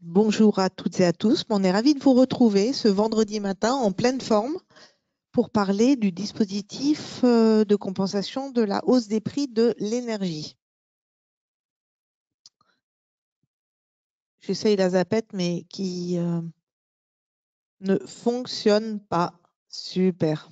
Bonjour à toutes et à tous. On est ravis de vous retrouver ce vendredi matin en pleine forme pour parler du dispositif de compensation de la hausse des prix de l'énergie. J'essaye la zapette, mais qui ne fonctionne pas. Super.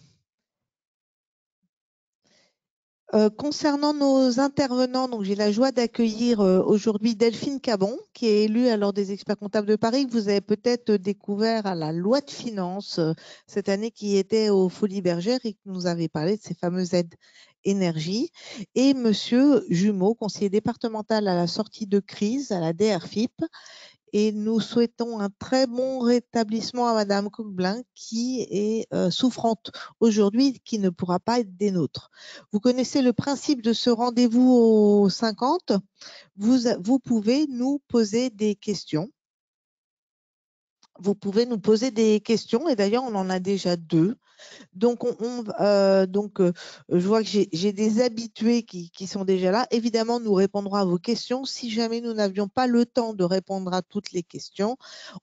Concernant nos intervenants, donc j'ai la joie d'accueillir aujourd'hui Delphine Cabon, qui est élue à l'Ordre des experts comptables de Paris, que vous avez peut-être découvert à la loi de finances cette année, qui était aux Folies Bergères et qui nous avait parlé de ces fameuses aides énergie. Et Monsieur Jumeau, conseiller départemental à la sortie de crise à la DRFIP. Et nous souhaitons un très bon rétablissement à Madame Coquelin, qui est souffrante aujourd'hui, qui ne pourra pas être des nôtres. Vous connaissez le principe de ce rendez-vous aux 50. Vous pouvez nous poser des questions. Vous pouvez nous poser des questions, et d'ailleurs, on en a déjà deux. Donc, je vois que j'ai des habitués qui sont déjà là. Évidemment, nous répondrons à vos questions. Si jamais nous n'avions pas le temps de répondre à toutes les questions,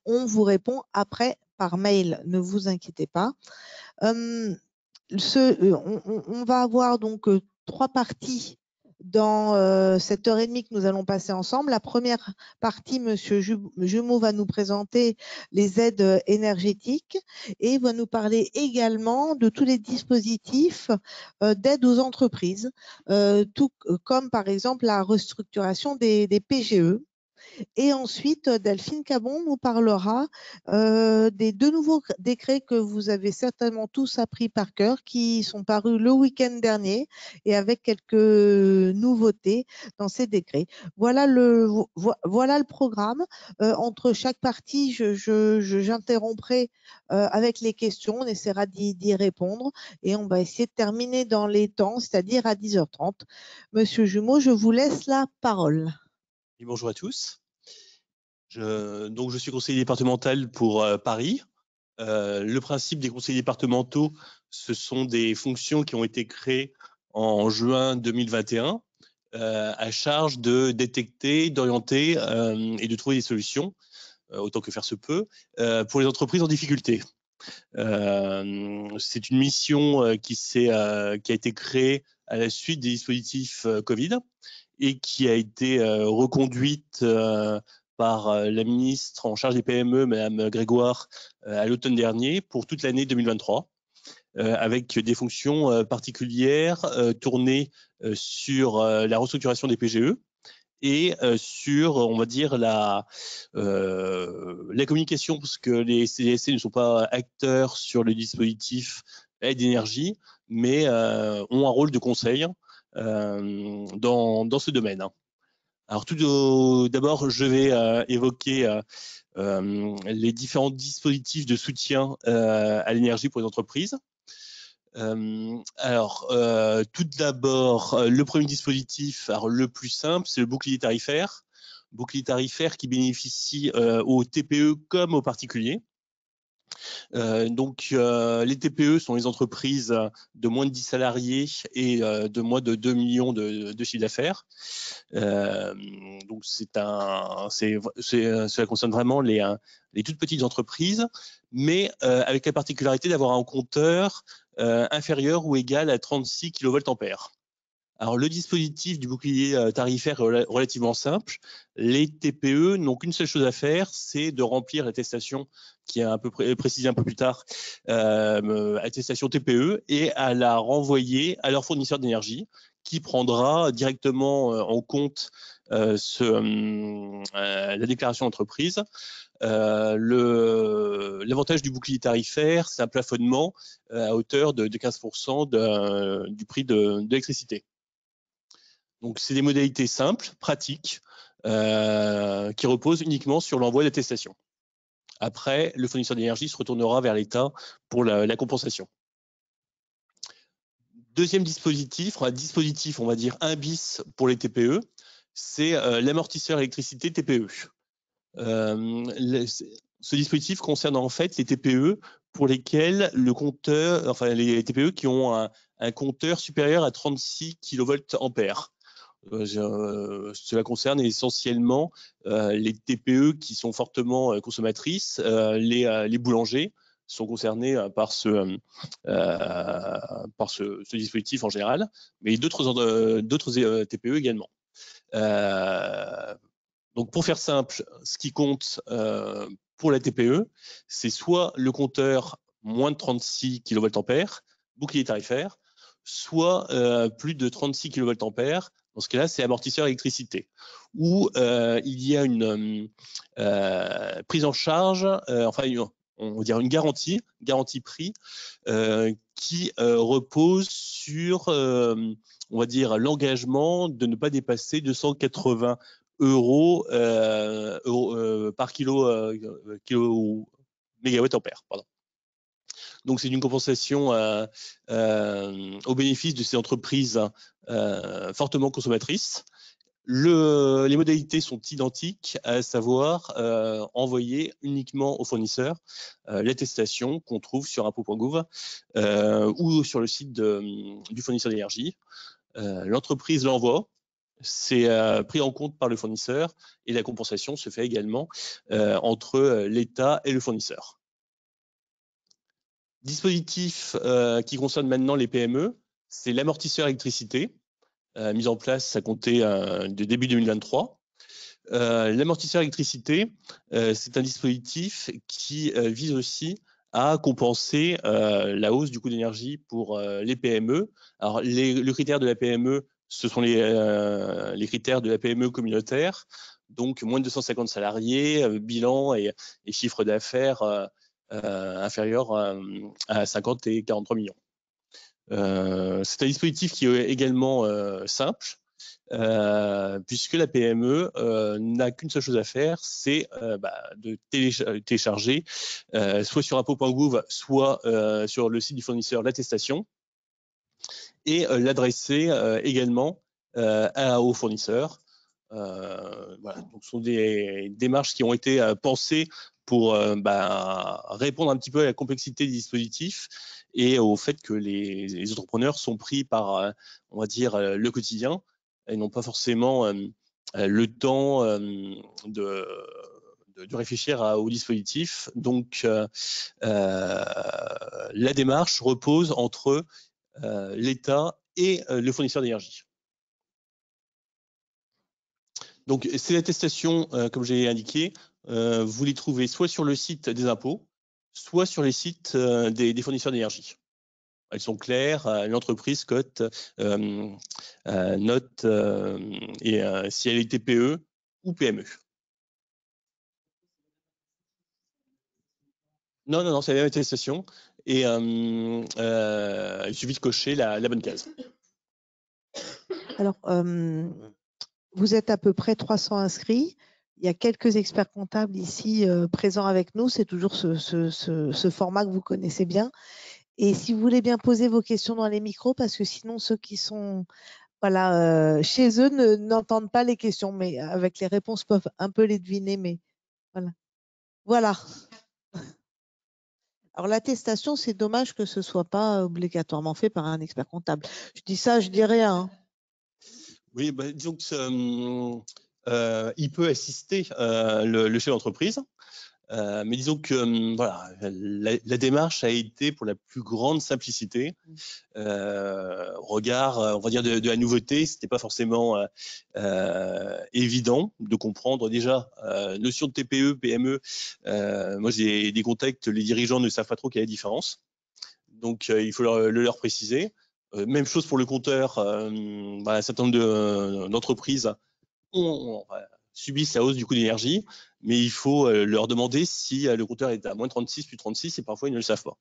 on vous répond après par mail. Ne vous inquiétez pas. On va avoir donc trois parties dans cette heure et demie que nous allons passer ensemble. La première partie, Monsieur Jumeau va nous présenter les aides énergétiques et va nous parler également de tous les dispositifs d'aide aux entreprises, tout comme par exemple la restructuration des PGE. Et ensuite, Delphine Cabon nous parlera des deux nouveaux décrets que vous avez certainement tous appris par cœur, qui sont parus le week-end dernier et avec quelques nouveautés dans ces décrets. Voilà le programme. Entre chaque partie, j'interromprai avec les questions. On essaiera d'y répondre et on va essayer de terminer dans les temps, c'est-à-dire à 10h30. Monsieur Jumeau, je vous laisse la parole. Et bonjour à tous. Je suis conseiller départemental pour Paris. Le principe des conseillers départementaux, ce sont des fonctions qui ont été créées en juin 2021 à charge de détecter, d'orienter et de trouver des solutions, autant que faire se peut, pour les entreprises en difficulté. C'est une mission qui a été créée à la suite des dispositifs Covid et qui a été reconduite par la ministre en charge des PME, Madame Grégoire, à l'automne dernier pour toute l'année 2023, avec des fonctions particulières tournées sur la restructuration des PGE et sur, on va dire, la communication, parce que les CDSC ne sont pas acteurs sur le dispositif aide énergie, mais ont un rôle de conseil dans ce domaine. Alors tout d'abord, je vais évoquer les différents dispositifs de soutien à l'énergie pour les entreprises. Tout d'abord, le premier dispositif, alors le plus simple, c'est le bouclier tarifaire. Bouclier tarifaire qui bénéficie aux TPE comme aux particuliers. Les TPE sont les entreprises de moins de 10 salariés et de moins de 2 millions de chiffre d'affaires. Cela concerne vraiment les toutes petites entreprises, mais avec la particularité d'avoir un compteur inférieur ou égal à 36 kVA. Alors, le dispositif du bouclier tarifaire est relativement simple. Les TPE n'ont qu'une seule chose à faire, c'est de remplir l'attestation qui est un peu précisée un peu plus tard, attestation TPE, et à la renvoyer à leur fournisseur d'énergie, qui prendra directement en compte la déclaration d'entreprise. L'avantage du bouclier tarifaire, c'est un plafonnement à hauteur de 15% du prix de l'électricité. Donc, c'est des modalités simples, pratiques, qui reposent uniquement sur l'envoi d'attestation. Après, le fournisseur d'énergie se retournera vers l'État pour la compensation. Deuxième dispositif, on va dire 1 bis pour les TPE, c'est l'amortisseur électricité TPE. Ce dispositif concerne en fait les TPE pour lesquels le compteur, enfin les TPE qui ont un compteur supérieur à 36 kVA. Cela concerne essentiellement les TPE qui sont fortement consommatrices. Les boulangers sont concernés par ce dispositif en général, mais d'autres TPE également. Donc pour faire simple, ce qui compte pour la TPE, c'est soit le compteur moins de 36 kVA, bouclier tarifaire, soit plus de 36 kVA. Dans ce cas-là, c'est amortisseur électricité, où il y a une prise en charge, on va dire une garantie prix, qui repose sur, on va dire, l'engagement de ne pas dépasser 280 euros par mégawatts-ampère. Donc, c'est une compensation au bénéfice de ces entreprises fortement consommatrices. Les modalités sont identiques, à savoir envoyer uniquement aux fournisseurs l'attestation qu'on trouve sur impôts.gouv ou sur le site du fournisseur d'énergie. L'entreprise l'envoie, c'est pris en compte par le fournisseur et la compensation se fait également entre l'État et le fournisseur. Dispositif qui concerne maintenant les PME, c'est l'amortisseur électricité, mis en place à compter de début 2023. L'amortisseur électricité, c'est un dispositif qui vise aussi à compenser la hausse du coût d'énergie pour les PME. Alors, le critère de la PME, ce sont les critères de la PME communautaire, donc moins de 250 salariés, bilan et chiffre d'affaires inférieur à 50 et 43 millions. C'est un dispositif qui est également simple, puisque la PME n'a qu'une seule chose à faire, c'est de télécharger soit sur impôts.gouv, soit sur le site du fournisseur l'attestation et l'adresser également au fournisseur. Voilà. Donc, ce sont des démarches qui ont été pensées pour répondre un petit peu à la complexité des dispositifs et au fait que les entrepreneurs sont pris par, on va dire, le quotidien et n'ont pas forcément le temps de réfléchir au dispositif. Donc, la démarche repose entre l'État et le fournisseur d'énergie. Donc, ces attestations, comme j'ai indiqué, vous les trouvez soit sur le site des impôts, soit sur les sites des fournisseurs d'énergie. Elles sont claires, l'entreprise cote, note et si elle est TPE ou PME. Non, c'est la même attestation et il suffit de cocher la bonne case. Alors, vous êtes à peu près 300 inscrits. Il y a quelques experts comptables ici présents avec nous. C'est toujours ce format que vous connaissez bien. Et si vous voulez bien poser vos questions dans les micros, parce que sinon, ceux qui sont chez eux n'entendent pas les questions, mais avec les réponses peuvent un peu les deviner. Mais voilà. Alors, l'attestation, c'est dommage que ce ne soit pas obligatoirement fait par un expert comptable. Je dis ça, je dis rien. Hein. Oui, disons que il peut assister le chef d'entreprise, mais disons que voilà, la démarche a été pour la plus grande simplicité. Regard, on va dire de la nouveauté, c'était pas forcément évident de comprendre déjà notion de TPE, PME. Moi, j'ai des contacts, les dirigeants ne savent pas trop quelle est la différence, donc il faut leur préciser. Même chose pour le compteur. Un certain nombre d'entreprises subissent la hausse du coût d'énergie, mais il faut leur demander si le compteur est à moins 36, plus 36, et parfois ils ne le savent pas.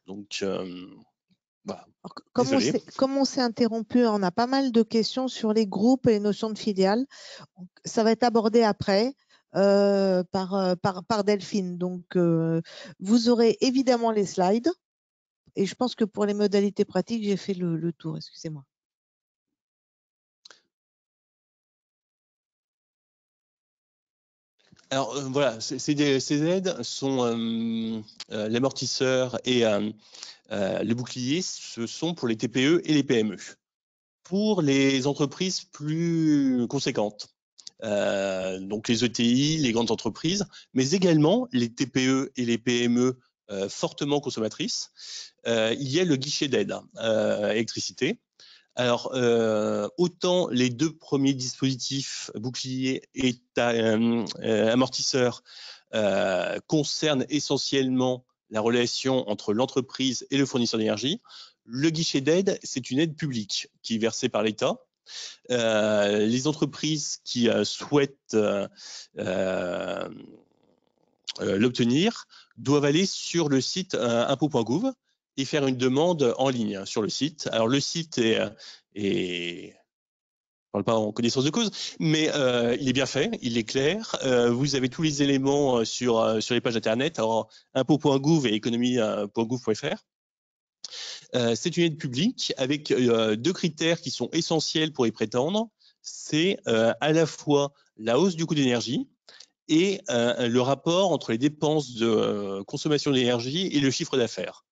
Donc, voilà. Comme on s'est interrompu, on a pas mal de questions sur les groupes et les notions de filiales. Ça va être abordé après par Delphine. Donc, vous aurez évidemment les slides. Et je pense que pour les modalités pratiques, j'ai fait le tour. Excusez-moi. Alors voilà, ces aides sont l'amortisseur et le bouclier, ce sont pour les TPE et les PME. pour les entreprises plus conséquentes. Donc les ETI, les grandes entreprises, mais également les TPE et les PME fortement consommatrices. Il y a le guichet d'aide électricité. Alors, autant les deux premiers dispositifs, bouclier et amortisseur, concernent essentiellement la relation entre l'entreprise et le fournisseur d'énergie. Le guichet d'aide, c'est une aide publique qui est versée par l'État. Les entreprises qui souhaitent l'obtenir doivent aller sur le site impôt.gouv et faire une demande en ligne sur le site. Alors le site je parle pas en connaissance de cause, mais il est bien fait, il est clair. Vous avez tous les éléments sur les pages internet, alors impôt.gouv et économie.gouv.fr. C'est une aide publique avec deux critères qui sont essentiels pour y prétendre. C'est à la fois la hausse du coût d'énergie et le rapport entre les dépenses de consommation d'énergie et le chiffre d'affaires.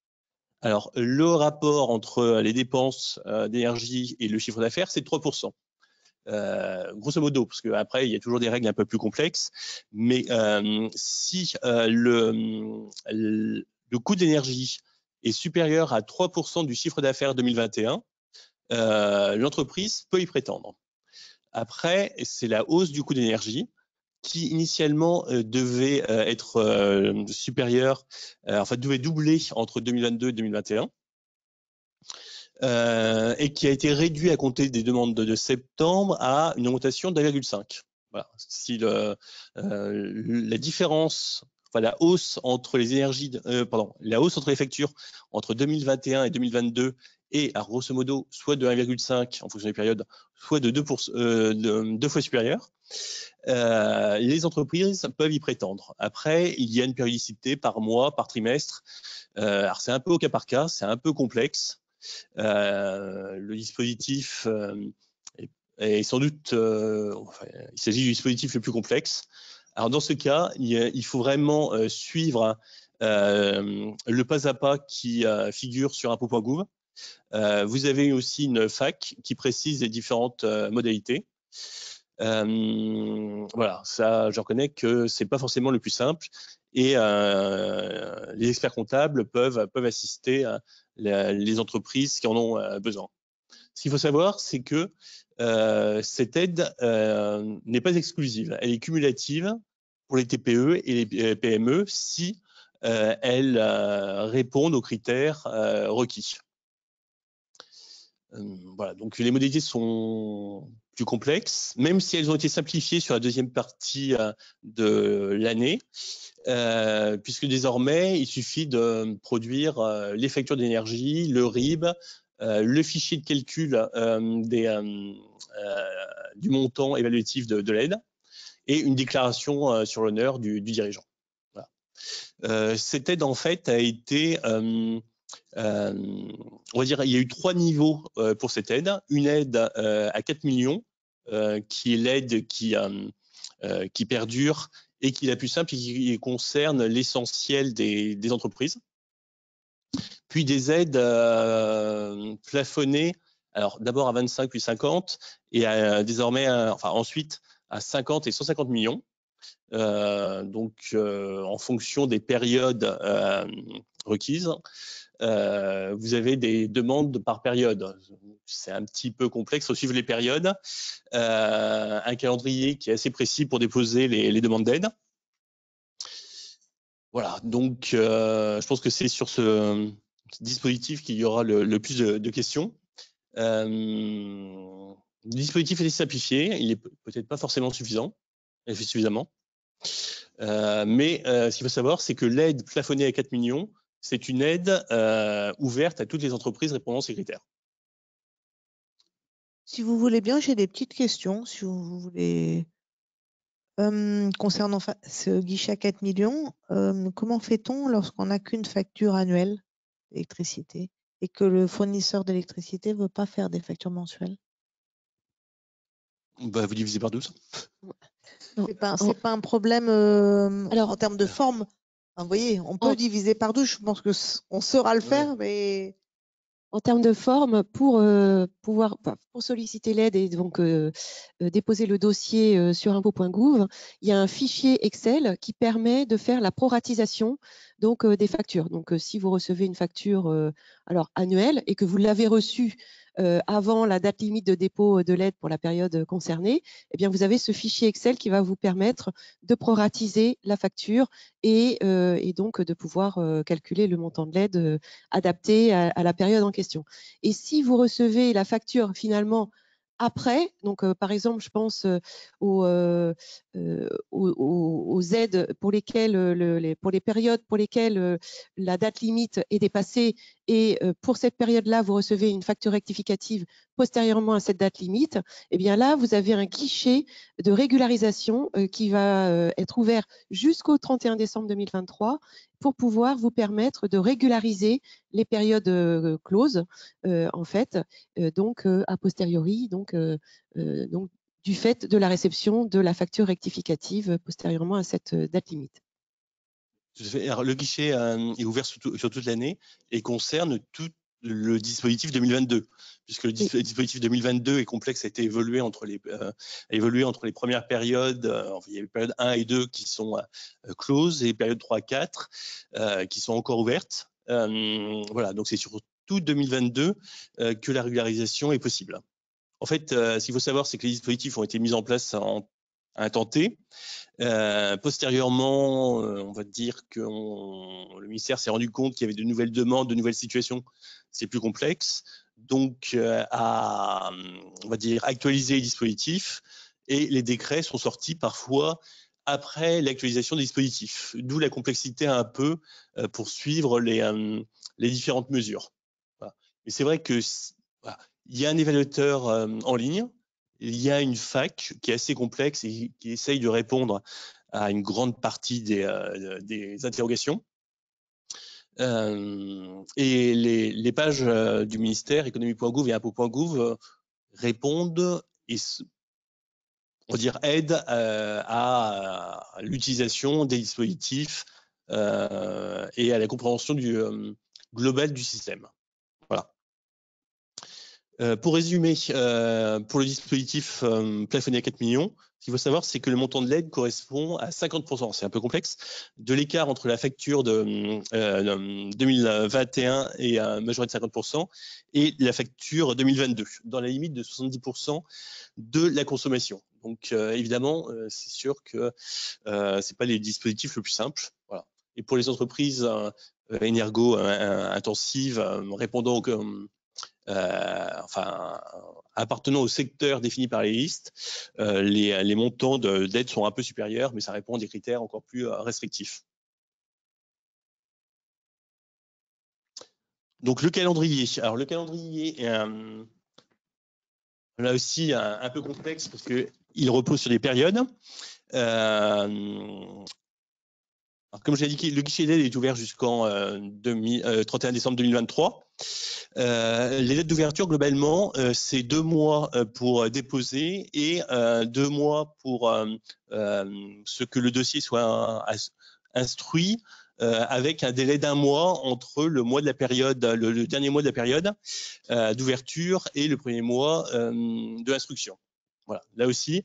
Alors, le rapport entre les dépenses d'énergie et le chiffre d'affaires, c'est 3%. Grosso modo, parce qu'après, il y a toujours des règles un peu plus complexes, mais si le coût d'énergie est supérieur à 3% du chiffre d'affaires 2021, l'entreprise peut y prétendre. Après, c'est la hausse du coût d'énergie qui initialement devait être supérieure, devait doubler entre 2022 et 2021. Et qui a été réduit à compter des demandes de septembre à une augmentation de 1,5. Voilà. Si la différence, la hausse entre les énergies, la hausse entre les factures entre 2021 et 2022 est, à grosso modo, soit de 1,5 en fonction des périodes, soit de 2 fois supérieure. Les entreprises peuvent y prétendre. Après, il y a une périodicité par mois, par trimestre. Alors c'est un peu au cas par cas, c'est un peu complexe. Le dispositif est sans doute, il s'agit du dispositif le plus complexe. Alors dans ce cas, il faut vraiment suivre le pas à pas qui figure sur impôt.gouv. Vous avez aussi une FAQ qui précise les différentes modalités. Voilà, ça, je reconnais que c'est pas forcément le plus simple et les experts comptables peuvent assister les entreprises qui en ont besoin. Ce qu'il faut savoir, c'est que cette aide n'est pas exclusive, elle est cumulative pour les TPE et les PME si elles répondent aux critères requis. Voilà, donc les modalités sont plus complexes, même si elles ont été simplifiées sur la deuxième partie de l'année, puisque désormais, il suffit de produire les factures d'énergie, le RIB, le fichier de calcul du montant évaluatif de l'aide et une déclaration sur l'honneur du dirigeant. Voilà. Cette aide, en fait, a été... on va dire, il y a eu 3 niveaux pour cette aide. Une aide à 4 millions, qui est l'aide qui perdure et qui est la plus simple et qui concerne l'essentiel des entreprises. Puis des aides plafonnées, alors d'abord à 25 puis 50 et désormais, ensuite à 50 et 150 millions. Donc en fonction des périodes requises. Vous avez des demandes par période. C'est un petit peu complexe, il faut suivre les périodes. Un calendrier qui est assez précis pour déposer les demandes d'aide. Voilà, donc je pense que c'est sur ce dispositif qu'il y aura le plus de questions. Le dispositif est simplifié, il n'est peut-être pas forcément suffisant, il fait suffisamment. Mais ce qu'il faut savoir, c'est que l'aide plafonnée à 4 millions, c'est une aide ouverte à toutes les entreprises répondant à ces critères. Si vous voulez bien, j'ai des petites questions, si vous voulez. Concernant ce guichet à 4 millions, comment fait-on lorsqu'on n'a qu'une facture annuelle d'électricité et que le fournisseur d'électricité ne veut pas faire des factures mensuelles? Vous divisez par 12. C'est pas un problème en termes de forme. Vous voyez, on peut diviser par 12, je pense qu'on saura le faire, mais... En termes de forme, pour solliciter l'aide et donc déposer le dossier sur impôts.gouv, il y a un fichier Excel qui permet de faire la proratisation donc, des factures. Donc, si vous recevez une facture alors annuelle et que vous l'avez reçue avant la date limite de dépôt de l'aide pour la période concernée, eh bien, vous avez ce fichier Excel qui va vous permettre de proratiser la facture et donc de pouvoir calculer le montant de l'aide adapté à la période en question. Et si vous recevez la facture finalement après, donc par exemple, je pense aux aides pour lesquelles, pour les périodes pour lesquelles la date limite est dépassée et pour cette période-là, vous recevez une facture rectificative postérieurement à cette date limite, eh bien là, vous avez un guichet de régularisation qui va être ouvert jusqu'au 31 décembre 2023 pour pouvoir vous permettre de régulariser les périodes closes, en fait, donc a posteriori, donc du fait de la réception de la facture rectificative postérieurement à cette date limite. Alors, le guichet est ouvert sur toute l'année et concerne tout le dispositif 2022, puisque le dispositif 2022 est complexe, a été évolué entre les premières périodes. Il y a les périodes 1 et 2 qui sont closes et les périodes 3 et 4 qui sont encore ouvertes. Voilà, donc c'est sur tout 2022 que la régularisation est possible. En fait, ce qu'il faut savoir, c'est que les dispositifs ont été mis en place à un temps T. Postérieurement, on va dire que le ministère s'est rendu compte qu'il y avait de nouvelles demandes, de nouvelles situations, c'est plus complexe. Donc, on va dire, actualiser les dispositifs et les décrets sont sortis parfois après l'actualisation des dispositifs, d'où la complexité un peu pour suivre les différentes mesures. Voilà. Mais c'est vrai que voilà, il y a un évaluateur en ligne. Il y a une fac qui est assez complexe et qui essaye de répondre à une grande partie des interrogations. Et les pages du ministère, économie.gouv et impôts.gouv, répondent et, on va dire, aident à l'utilisation des dispositifs et à la compréhension globale du système. Voilà. Pour résumer, pour le dispositif plafonné à 4 millions, ce qu'il faut savoir, c'est que le montant de l'aide correspond à 50%, c'est un peu complexe, de l'écart entre la facture de 2021 et majoré de 50% et la facture 2022, dans la limite de 70% de la consommation. Donc évidemment, c'est sûr que c'est pas les dispositifs le plus simple. Voilà. Et pour les entreprises énergo-intensives répondant appartenant au secteur défini par les listes, les montants d'aide sont un peu supérieurs, mais ça répond à des critères encore plus restrictifs. Donc le calendrier. Alors le calendrier est là aussi un peu complexe parce qu'il repose sur des périodes. Alors, comme j'ai indiqué, le guichet d'aide est ouvert jusqu'en 31 décembre 2023. Les dates d'ouverture, globalement, c'est 2 mois pour déposer et 2 mois pour ce que le dossier soit instruit, avec un délai d'1 mois entre le mois de la période, le dernier mois de la période d'ouverture et le premier mois de l'instruction. Voilà, là aussi,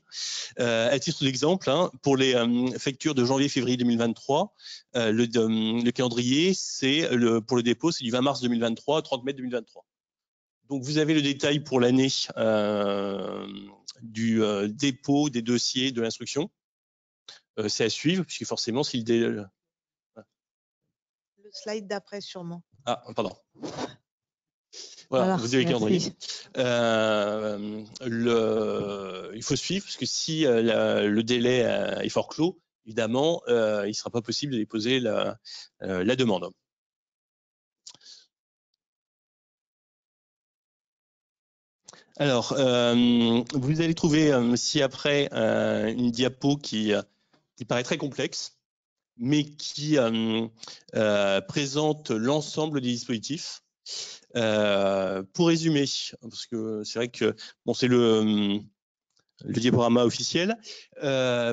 à titre d'exemple, pour les factures de janvier-février 2023, le calendrier, pour le dépôt, c'est du 20 mars 2023 au 30 mai 2023. Donc, vous avez le détail pour l'année du dépôt des dossiers de l'instruction. C'est à suivre, puisque forcément, si le slide d'après, sûrement. Ah, pardon. Voilà, vous avez le calendrier. Il faut suivre, parce que si le délai est fort clos, évidemment, il ne sera pas possible de déposer la demande. Alors, vous allez trouver ci-après une diapo qui paraît très complexe, mais qui présente l'ensemble des dispositifs. Pour résumer, parce que c'est vrai que bon, c'est le diaporama officiel.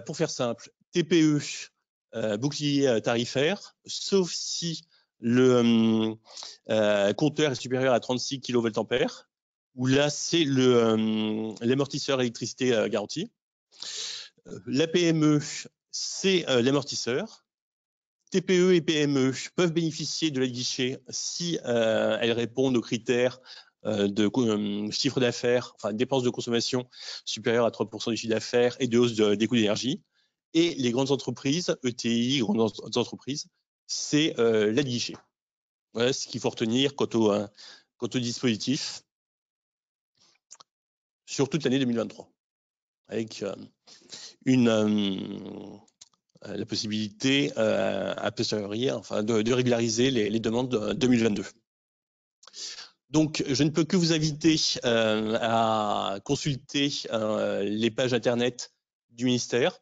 Pour faire simple, TPE, bouclier tarifaire, sauf si le compteur est supérieur à 36 kVA, où là, c'est l'amortisseur électricité garantie. La PME, c'est l'amortisseur. TPE et PME peuvent bénéficier de l'aide guichet si elles répondent aux critères de chiffre d'affaires, enfin dépenses de consommation supérieures à 3% du chiffre d'affaires et de hausse des coûts d'énergie. Et les grandes entreprises, ETI, grandes entreprises, c'est l'aide guichet. Voilà ce qu'il faut retenir quant au dispositif sur toute l'année 2023, avec la possibilité a posteriori, enfin, de régulariser les demandes de 2022. Donc, je ne peux que vous inviter à consulter les pages internet du ministère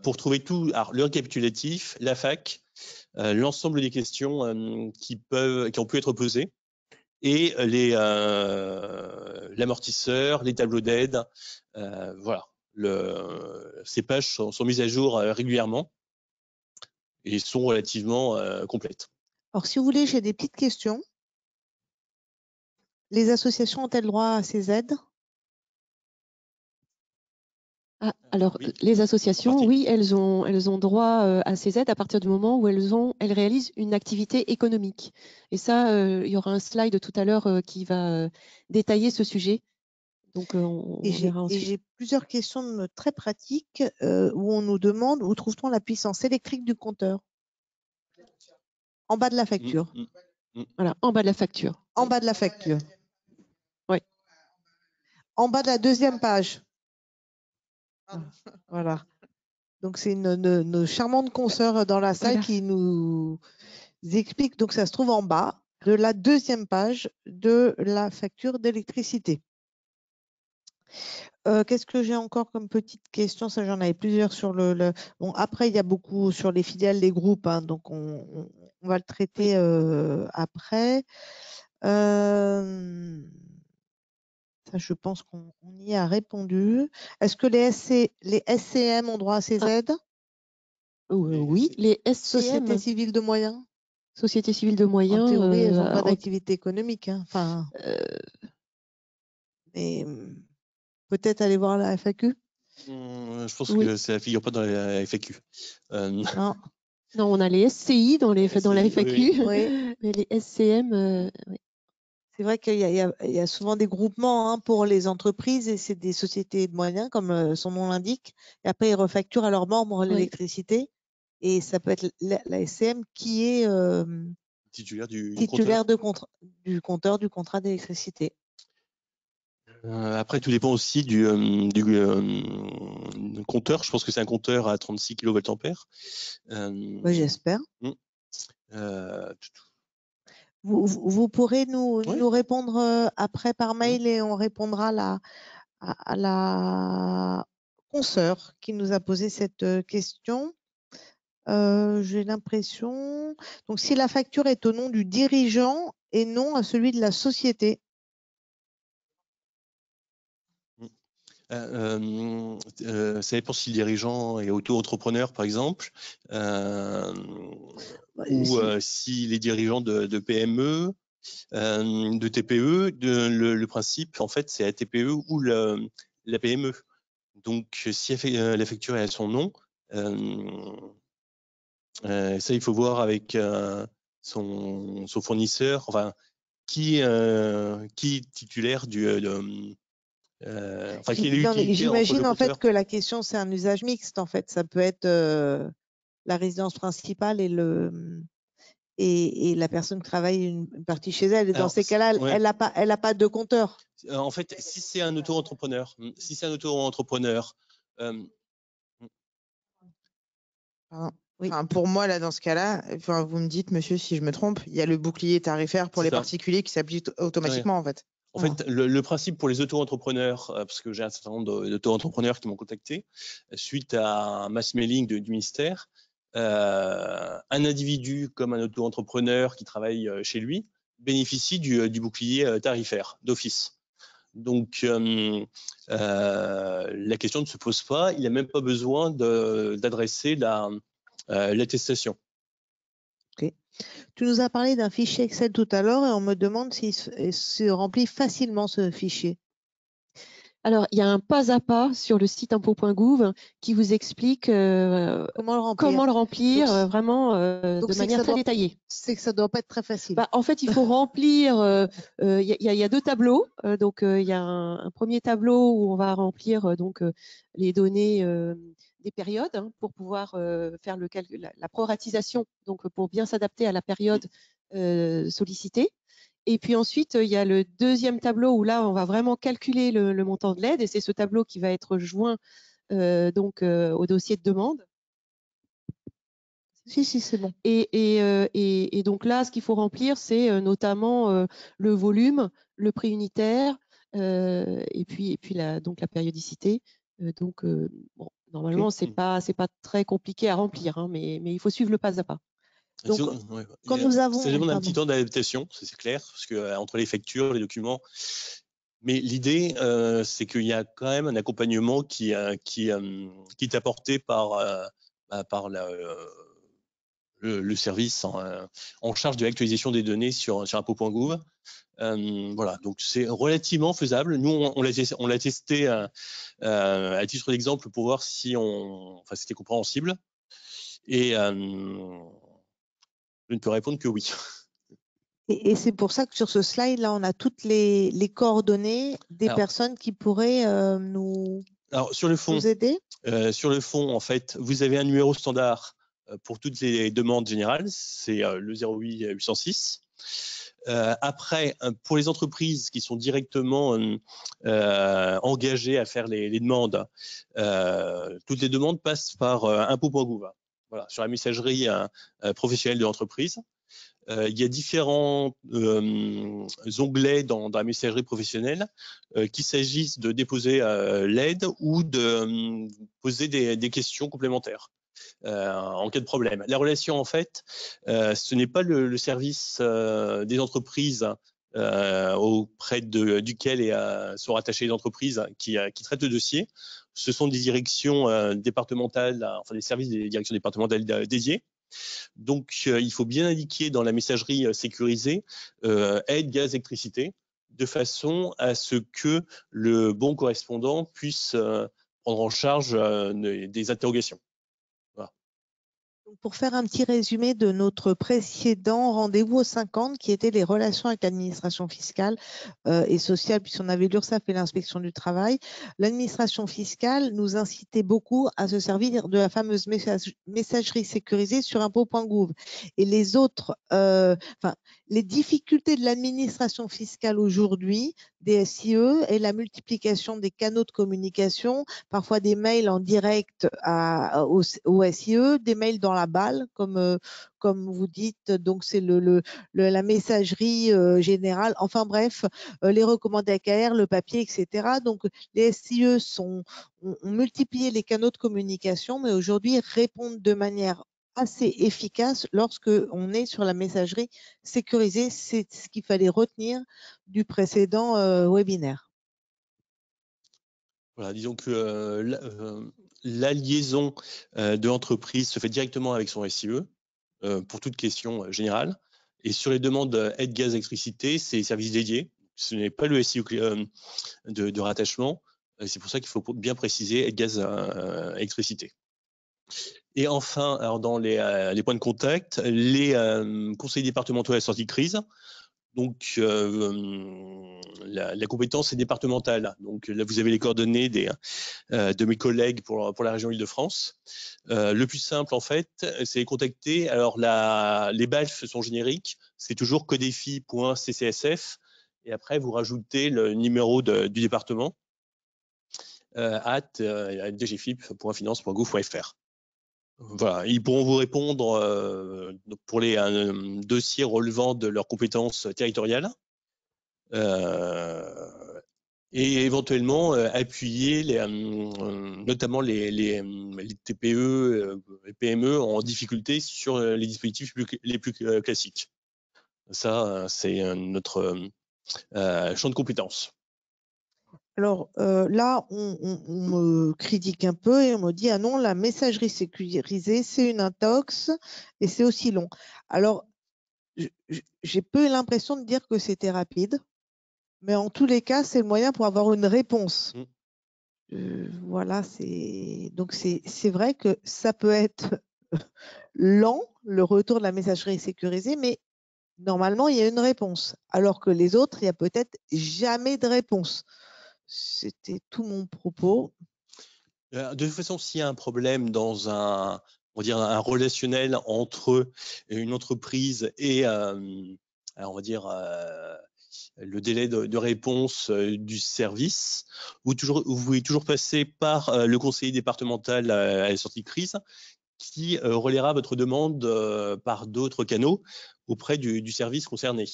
pour trouver tout, alors, le récapitulatif, la FAQ, l'ensemble des questions qui ont pu être posées et l'amortisseur, les tableaux d'aide, voilà. Ces pages sont mises à jour régulièrement et sont relativement complètes. Alors, si vous voulez, j'ai des petites questions. Les associations ont-elles droit à ces aides? Alors, oui. les associations, oui, elles ont droit à ces aides à partir du moment où elles réalisent une activité économique. Et ça, il y aura un slide tout à l'heure qui va détailler ce sujet. Donc, on verra ensuite. Et j'ai plusieurs questions très pratiques où on nous demande où trouve-t-on la puissance électrique du compteur? En bas de la facture. Voilà, en bas de la facture. En bas de la facture. Oui. En bas de la deuxième page. Voilà. Donc, c'est nos charmantes consoeurs dans la salle qui nous explique. Donc, ça se trouve en bas de la deuxième page de la facture d'électricité. Qu'est-ce que j'ai encore comme petite question? Ça, j'en avais plusieurs sur Bon, après, il y a beaucoup sur les filiales des groupes, hein, donc on va le traiter après. Ça, je pense qu'on y a répondu. Est-ce que les SCM ont droit à ces aides? Oui, les SCM. Société civile de moyens? Société civile de moyens. En théorie, elles n'ont pas d'activité économique. Hein. Enfin, mais peut-être aller voir la FAQ? Je pense que ça ne figure pas dans la FAQ. Non. Non, on a les SCI dans la FAQ, oui. mais les SCM, oui. C'est vrai qu'il y a souvent des groupements hein, pour les entreprises et c'est des sociétés de moyens, comme son nom l'indique. Et après, ils refacturent à leurs membres l'électricité. Et ça peut être la SCM qui est titulaire du compteur du contrat d'électricité. Après, tout dépend aussi du compteur. Je pense que c'est un compteur à 36 kVA. J'espère. Vous pourrez nous répondre après par mail et on répondra à la consoeur qui nous a posé cette question. J'ai l'impression. Donc, si la facture est au nom du dirigeant et non à celui de la société. Ça dépend si le dirigeant est auto-entrepreneur, par exemple, ou si les dirigeants de PME, de TPE, le principe, en fait, c'est la TPE ou la PME. Donc, si la facture est à son nom, ça, il faut voir avec son fournisseur, enfin, qui est titulaire du... J'imagine en fait que la question c'est un usage mixte en fait. Ça peut être la résidence principale et la personne qui travaille une partie chez elle. Et dans ces cas-là, elle n'a pas de compteur. En fait, si c'est un auto-entrepreneur, oui. Enfin, pour moi, là, dans ce cas-là, enfin, vous me dites, monsieur, si je me trompe, il y a le bouclier tarifaire pour les particuliers qui s'applique automatiquement, en fait. En fait, le principe pour les auto-entrepreneurs, parce que j'ai un certain nombre d'auto-entrepreneurs qui m'ont contacté suite à un mass mailing du ministère, un individu comme un auto-entrepreneur qui travaille chez lui bénéficie du bouclier tarifaire d'office. Donc, la question ne se pose pas. Il n'a même pas besoin d'adresser l'attestation. Okay. Tu nous as parlé d'un fichier Excel tout à l'heure et on me demande s'il se remplit facilement ce fichier. Alors, il y a un pas à pas sur le site impôts.gouv qui vous explique comment le remplir donc, vraiment de manière très détaillée. C'est que ça ne doit pas être très facile. Bah, en fait, il faut remplir. Il y a deux tableaux. Donc, il y a un premier tableau où on va remplir les données des périodes pour pouvoir faire la proratisation, donc pour bien s'adapter à la période sollicitée. Et puis ensuite, il y a le deuxième tableau où là, on va vraiment calculer le montant de l'aide. Et c'est ce tableau qui va être joint au dossier de demande. Si, c'est bon. Et donc là, ce qu'il faut remplir, c'est notamment le volume, le prix unitaire et puis la périodicité. Bon, normalement, c'est pas très compliqué à remplir, hein, mais il faut suivre le pas à pas. Donc, quand nous avons, ça demande un petit temps d'adaptation, c'est clair, parce que entre les factures, les documents. Mais l'idée, c'est qu'il y a quand même un accompagnement qui est apporté par le service en charge de l'actualisation des données sur impôts.gouv. Voilà, donc c'est relativement faisable. Nous, on l'a testé à titre d'exemple pour voir si c'était compréhensible. Et je ne peux répondre que oui. Et c'est pour ça que sur ce slide-là, on a toutes les coordonnées des personnes qui pourraient nous aider. Sur le fond, en fait, vous avez un numéro standard pour toutes les demandes générales, c'est le 08 806. Après, pour les entreprises qui sont directement engagées à faire les demandes, toutes les demandes passent par impôts.gouv. Voilà, sur la messagerie professionnelle de l'entreprise. Il y a différents onglets dans la messagerie professionnelle, qu'il s'agisse de déposer l'aide ou de poser des questions complémentaires. En cas de problème. La relation, en fait, ce n'est pas le service des entreprises auprès duquel sont rattachées les entreprises qui traitent le dossier. Ce sont des directions départementales, enfin des services des directions départementales dédiées. Donc, il faut bien indiquer dans la messagerie sécurisée aide, gaz, électricité, de façon à ce que le bon correspondant puisse prendre en charge des interrogations. Pour faire un petit résumé de notre précédent rendez-vous au 50, qui était les relations avec l'administration fiscale et sociale, puisqu'on avait l'URSSAF et l'inspection du travail, l'administration fiscale nous incitait beaucoup à se servir de la fameuse messagerie sécurisée sur impôts.gouv. Et les autres, les difficultés de l'administration fiscale aujourd'hui, des SIE, et la multiplication des canaux de communication, parfois des mails en direct au SIE, des mails dans la balle, comme vous dites, donc c'est la messagerie générale, enfin bref, les recommandés AKR, le papier, etc. Donc les SIE ont multiplié les canaux de communication, mais aujourd'hui répondent de manière assez efficace lorsque on est sur la messagerie sécurisée. C'est ce qu'il fallait retenir du précédent webinaire. Voilà, disons que la liaison de l'entreprise se fait directement avec son SIE pour toute question générale. Et sur les demandes aide, gaz, électricité, c'est les services dédiés. Ce n'est pas le SIE de rattachement. C'est pour ça qu'il faut bien préciser aide, gaz, électricité. Et enfin, alors dans les points de contact, les conseillers départementaux à la sortie de crise. Donc, la compétence est départementale. Donc, là, vous avez les coordonnées de mes collègues pour la région Île-de-France. Le plus simple, en fait, c'est contacter. Alors, les BALF sont génériques. C'est toujours codefi.ccsf. Et après, vous rajoutez le numéro du département @dgfip.finance.gouv.fr. Voilà, ils pourront vous répondre pour les dossiers relevant de leurs compétences territoriales et éventuellement appuyer notamment les TPE et PME en difficulté sur les dispositifs les plus classiques. Ça, c'est notre champ de compétences. Alors là, on me critique un peu et on me dit ah non, la messagerie sécurisée, c'est une intox et c'est aussi long. Alors, j'ai peu l'impression de dire que c'était rapide, mais en tous les cas, c'est le moyen pour avoir une réponse. Voilà, donc c'est vrai que ça peut être lent, le retour de la messagerie sécurisée, mais normalement, il y a une réponse. Alors que les autres, il n'y a peut-être jamais de réponse. C'était tout mon propos. De toute façon, s'il y a un problème dans on va dire un relationnel entre une entreprise et on va dire le délai de réponse du service, vous pouvez toujours passer par le conseiller départemental à la sortie de crise qui relaiera votre demande par d'autres canaux auprès du service concerné.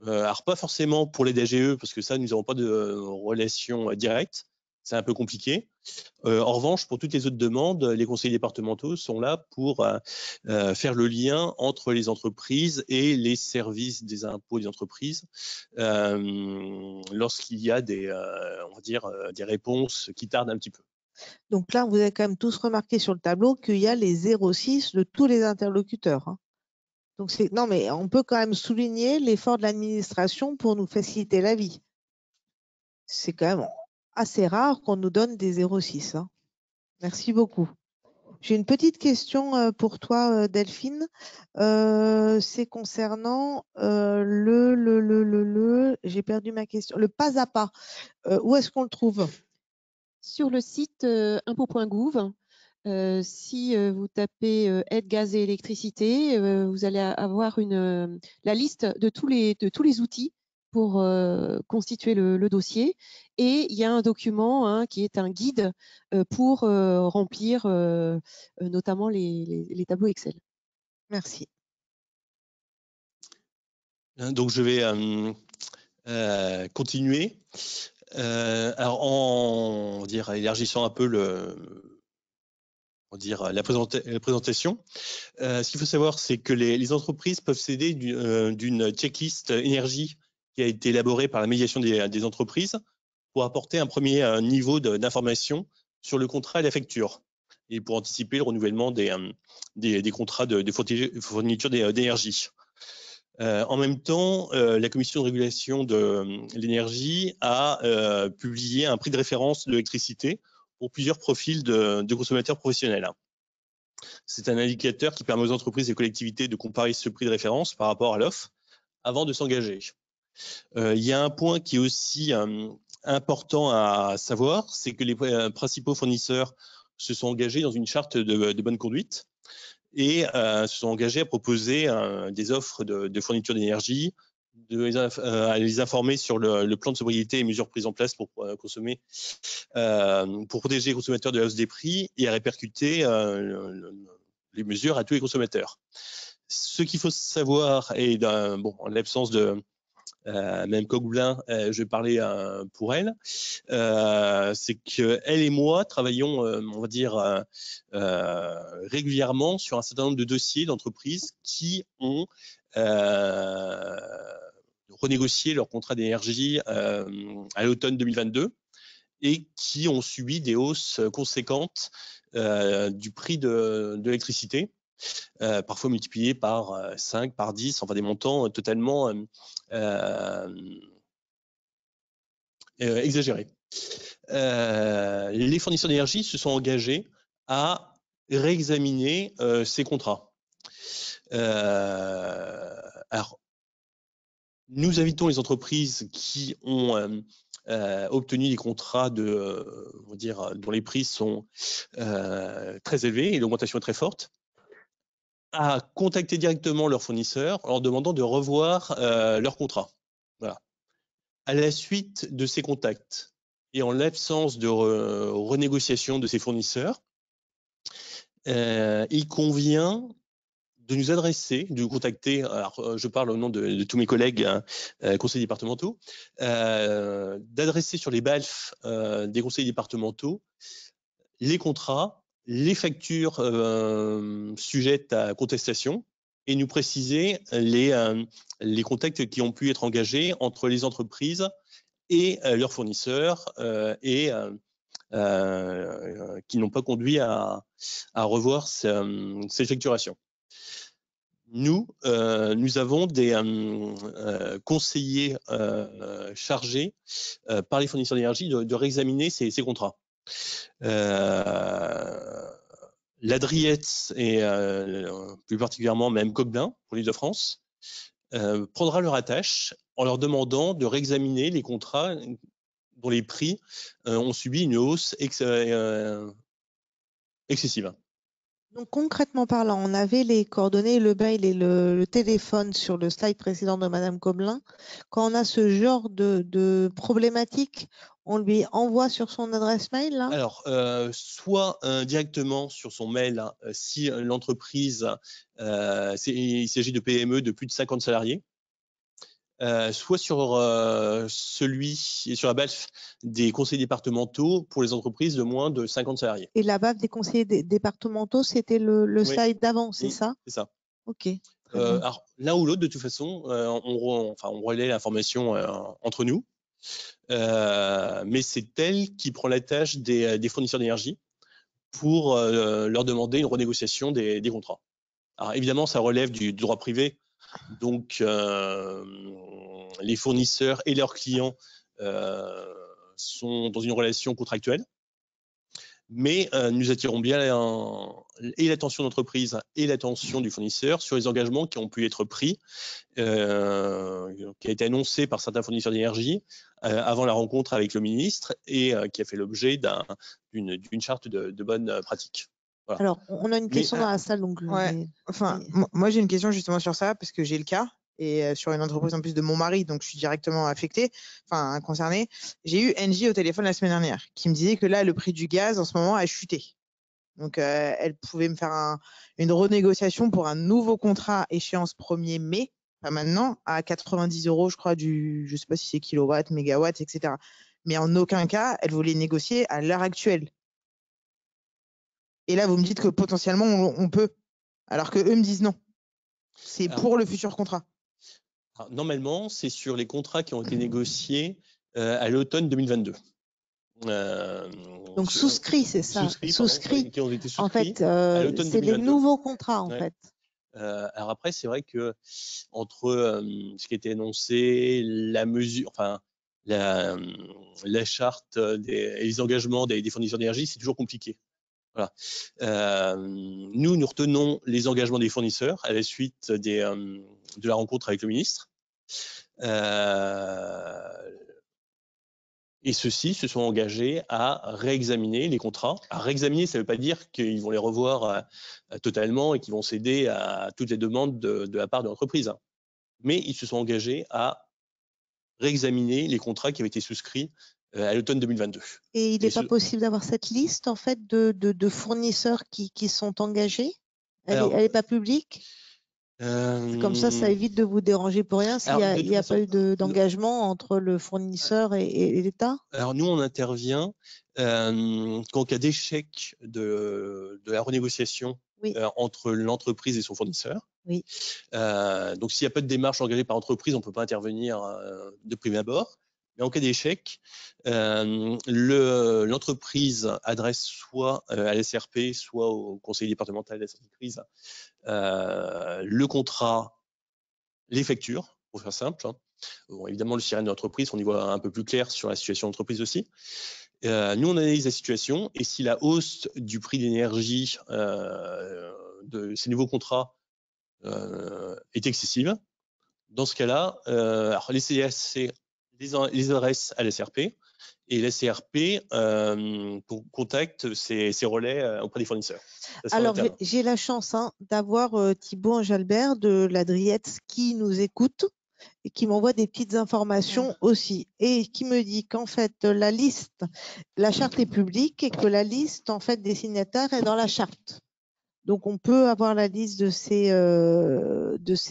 Alors pas forcément pour les DGE parce que ça, nous n'avons pas de relation directe. C'est un peu compliqué. En revanche, pour toutes les autres demandes, les conseillers départementaux sont là pour faire le lien entre les entreprises et les services des impôts des entreprises lorsqu'il y a on va dire, des réponses qui tardent un petit peu. Donc là, vous avez quand même tous remarqué sur le tableau qu'il y a les 0,6 de tous les interlocuteurs. Hein. Donc non, mais on peut quand même souligner l'effort de l'administration pour nous faciliter la vie. C'est quand même assez rare qu'on nous donne des 0,6. Hein. Merci beaucoup. J'ai une petite question pour toi, Delphine. C'est concernant j'ai perdu ma question, le pas à pas. Où est-ce qu'on le trouve? Sur le site impôts.gouv. Si vous tapez aide gaz et électricité, vous allez avoir la liste de tous les outils pour constituer le dossier. Et il y a un document qui est un guide pour remplir notamment les tableaux Excel. Merci. Donc, je vais continuer. Alors, en élargissant un peu la présentation, ce qu'il faut savoir, c'est que les entreprises peuvent s'aider d'une checklist énergie qui a été élaborée par la médiation des entreprises pour apporter un premier niveau d'information sur le contrat et la facture et pour anticiper le renouvellement des contrats de fourniture d'énergie. En même temps, la Commission de régulation de l'énergie a publié un prix de référence de l'électricité pour plusieurs profils de consommateurs professionnels. C'est un indicateur qui permet aux entreprises et collectivités de comparer ce prix de référence par rapport à l'offre avant de s'engager. Il y a un point qui est aussi important à savoir, c'est que les principaux fournisseurs se sont engagés dans une charte de bonne conduite et se sont engagés à proposer des offres de fourniture d'énergie, à les informer sur le plan de sobriété et mesures prises en place pour protéger les consommateurs de la hausse des prix et à répercuter les mesures à tous les consommateurs. Ce qu'il faut savoir, et en l'absence de Mme Coquelin, je vais parler pour elle, c'est qu'elle et moi travaillons, on va dire, régulièrement sur un certain nombre de dossiers d'entreprises qui ont renégocié leur contrat d'énergie à l'automne 2022 et qui ont subi des hausses conséquentes du prix de l'électricité. Parfois multiplié par 5, par 10, enfin des montants totalement exagérés. Les fournisseurs d'énergie se sont engagés à réexaminer ces contrats. Alors, nous invitons les entreprises qui ont obtenu des contrats on va dire, dont les prix sont très élevés et l'augmentation est très forte, à contacter directement leurs fournisseurs en leur demandant de revoir leur contrat. Voilà. À la suite de ces contacts et en l'absence de renégociation de ces fournisseurs, il convient de nous adresser, de nous contacter, alors je parle au nom de tous mes collègues conseillers départementaux, d'adresser sur les BALF des conseillers départementaux les contrats, les factures sujettes à contestation et nous préciser les contacts qui ont pu être engagés entre les entreprises et leurs fournisseurs qui n'ont pas conduit à revoir ces facturations. Nous avons des conseillers chargés par les fournisseurs d'énergie de réexaminer ces contrats. L'Adriette et plus particulièrement même Coquebin pour l'Île-de-France prendra leur attache en leur demandant de réexaminer les contrats dont les prix ont subi une hausse excessive. Donc concrètement parlant, on avait les coordonnées, le mail et le téléphone sur le slide précédent de Madame Coquebin. Quand on a ce genre de problématique, on lui envoie sur son adresse mail là? Alors, soit directement sur son mail, si l'entreprise, il s'agit de PME de plus de 50 salariés, soit sur sur la BALF des conseils départementaux pour les entreprises de moins de 50 salariés. Et la BALF des conseillers départementaux, c'était le slide d'avant, c'est ça? C'est ça. Ok. Alors, l'un ou l'autre, de toute façon, on relaie l'information entre nous. Mais c'est elle qui prend la tâche des fournisseurs d'énergie pour leur demander une renégociation des contrats. Alors évidemment, ça relève du droit privé, donc les fournisseurs et leurs clients sont dans une relation contractuelle. Mais nous attirons bien et l'attention de l'entreprise et l'attention du fournisseur sur les engagements qui ont pu être pris, qui a été annoncé par certains fournisseurs d'énergie avant la rencontre avec le ministre et qui a fait l'objet d'une charte de bonnes pratiques. Voilà. Alors, on a une question dans la salle. Donc, moi, j'ai une question justement sur ça parce que j'ai le cas. Et sur une entreprise en plus de mon mari, donc je suis directement affectée, enfin concernée. J'ai eu Engie au téléphone la semaine dernière qui me disait que là, le prix du gaz en ce moment a chuté. Donc, elle pouvait me faire une renégociation pour un nouveau contrat échéance 1er mai, pas maintenant, à 90 €, je crois, je sais pas si c'est kilowatts, mégawatts, etc. Mais en aucun cas, elle voulait négocier à l'heure actuelle. Et là, vous me dites que potentiellement, on peut, alors que eux me disent non. C'est pour le futur contrat. Alors, normalement, c'est sur les contrats qui ont été négociés à l'automne 2022. Donc souscrits, c'est ça. Souscrits. Qui ont été souscrits. En fait, c'est les nouveaux contrats, en fait. Alors après, c'est vrai que entre ce qui a été annoncé, la mesure, enfin la charte et les engagements des fournisseurs d'énergie, c'est toujours compliqué. Voilà. Nous retenons les engagements des fournisseurs à la suite de la rencontre avec le ministre. Et ceux-ci se sont engagés à réexaminer les contrats. À réexaminer, ça ne veut pas dire qu'ils vont les revoir totalement et qu'ils vont céder à toutes les demandes de la part de l'entreprise. Mais ils se sont engagés à réexaminer les contrats qui avaient été souscrits à l'automne 2022. Et il n'est pas possible d'avoir cette liste en fait de fournisseurs qui sont engagés? Elle n'est pas publique? Comme ça évite de vous déranger pour rien s'il n'y a pas eu d'engagement entre le fournisseur et l'État? Alors nous, on intervient qu'en cas d'échec de la renégociation entre l'entreprise et son fournisseur. Oui. Donc s'il n'y a pas de démarche engagée par l'entreprise, on ne peut pas intervenir de prime abord. Mais en cas d'échec, l'entreprise adresse soit à l'SRP, soit au conseil départemental de la entreprise le contrat, les factures, pour faire simple. Bon, évidemment, le sirène de l'entreprise, on y voit un peu plus clair sur la situation d'entreprise aussi. Nous, on analyse la situation et si la hausse du prix d'énergie de ces nouveaux contrats est excessive, dans ce cas-là, les CAC les adressent à la SRP et la SRP contacte ces relais auprès des fournisseurs. Alors, j'ai la chance d'avoir Thibaut Anjalbert de l'Adriette qui nous écoute et qui m'envoie des petites informations aussi et qui me dit qu'en fait la charte est publique et que la liste en fait des signataires est dans la charte. Donc on peut avoir la liste de ces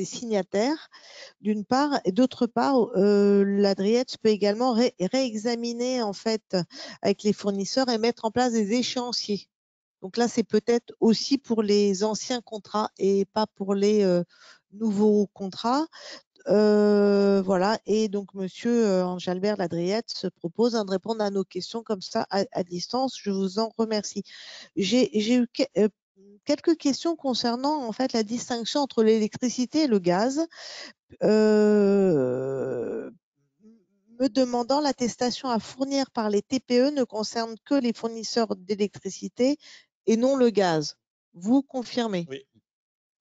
signataires d'une part et d'autre part l'Adriette peut également réexaminer en fait avec les fournisseurs et mettre en place des échéanciers. Donc là c'est peut-être aussi pour les anciens contrats et pas pour les nouveaux contrats. voilà, et donc Monsieur Ange-Albert Ladriette se propose de répondre à nos questions comme ça à distance. Je vous en remercie. J'ai eu quelques questions concernant en fait la distinction entre l'électricité et le gaz. Me demandant l'attestation à fournir par les TPE ne concerne que les fournisseurs d'électricité et non le gaz. Vous confirmez? Oui.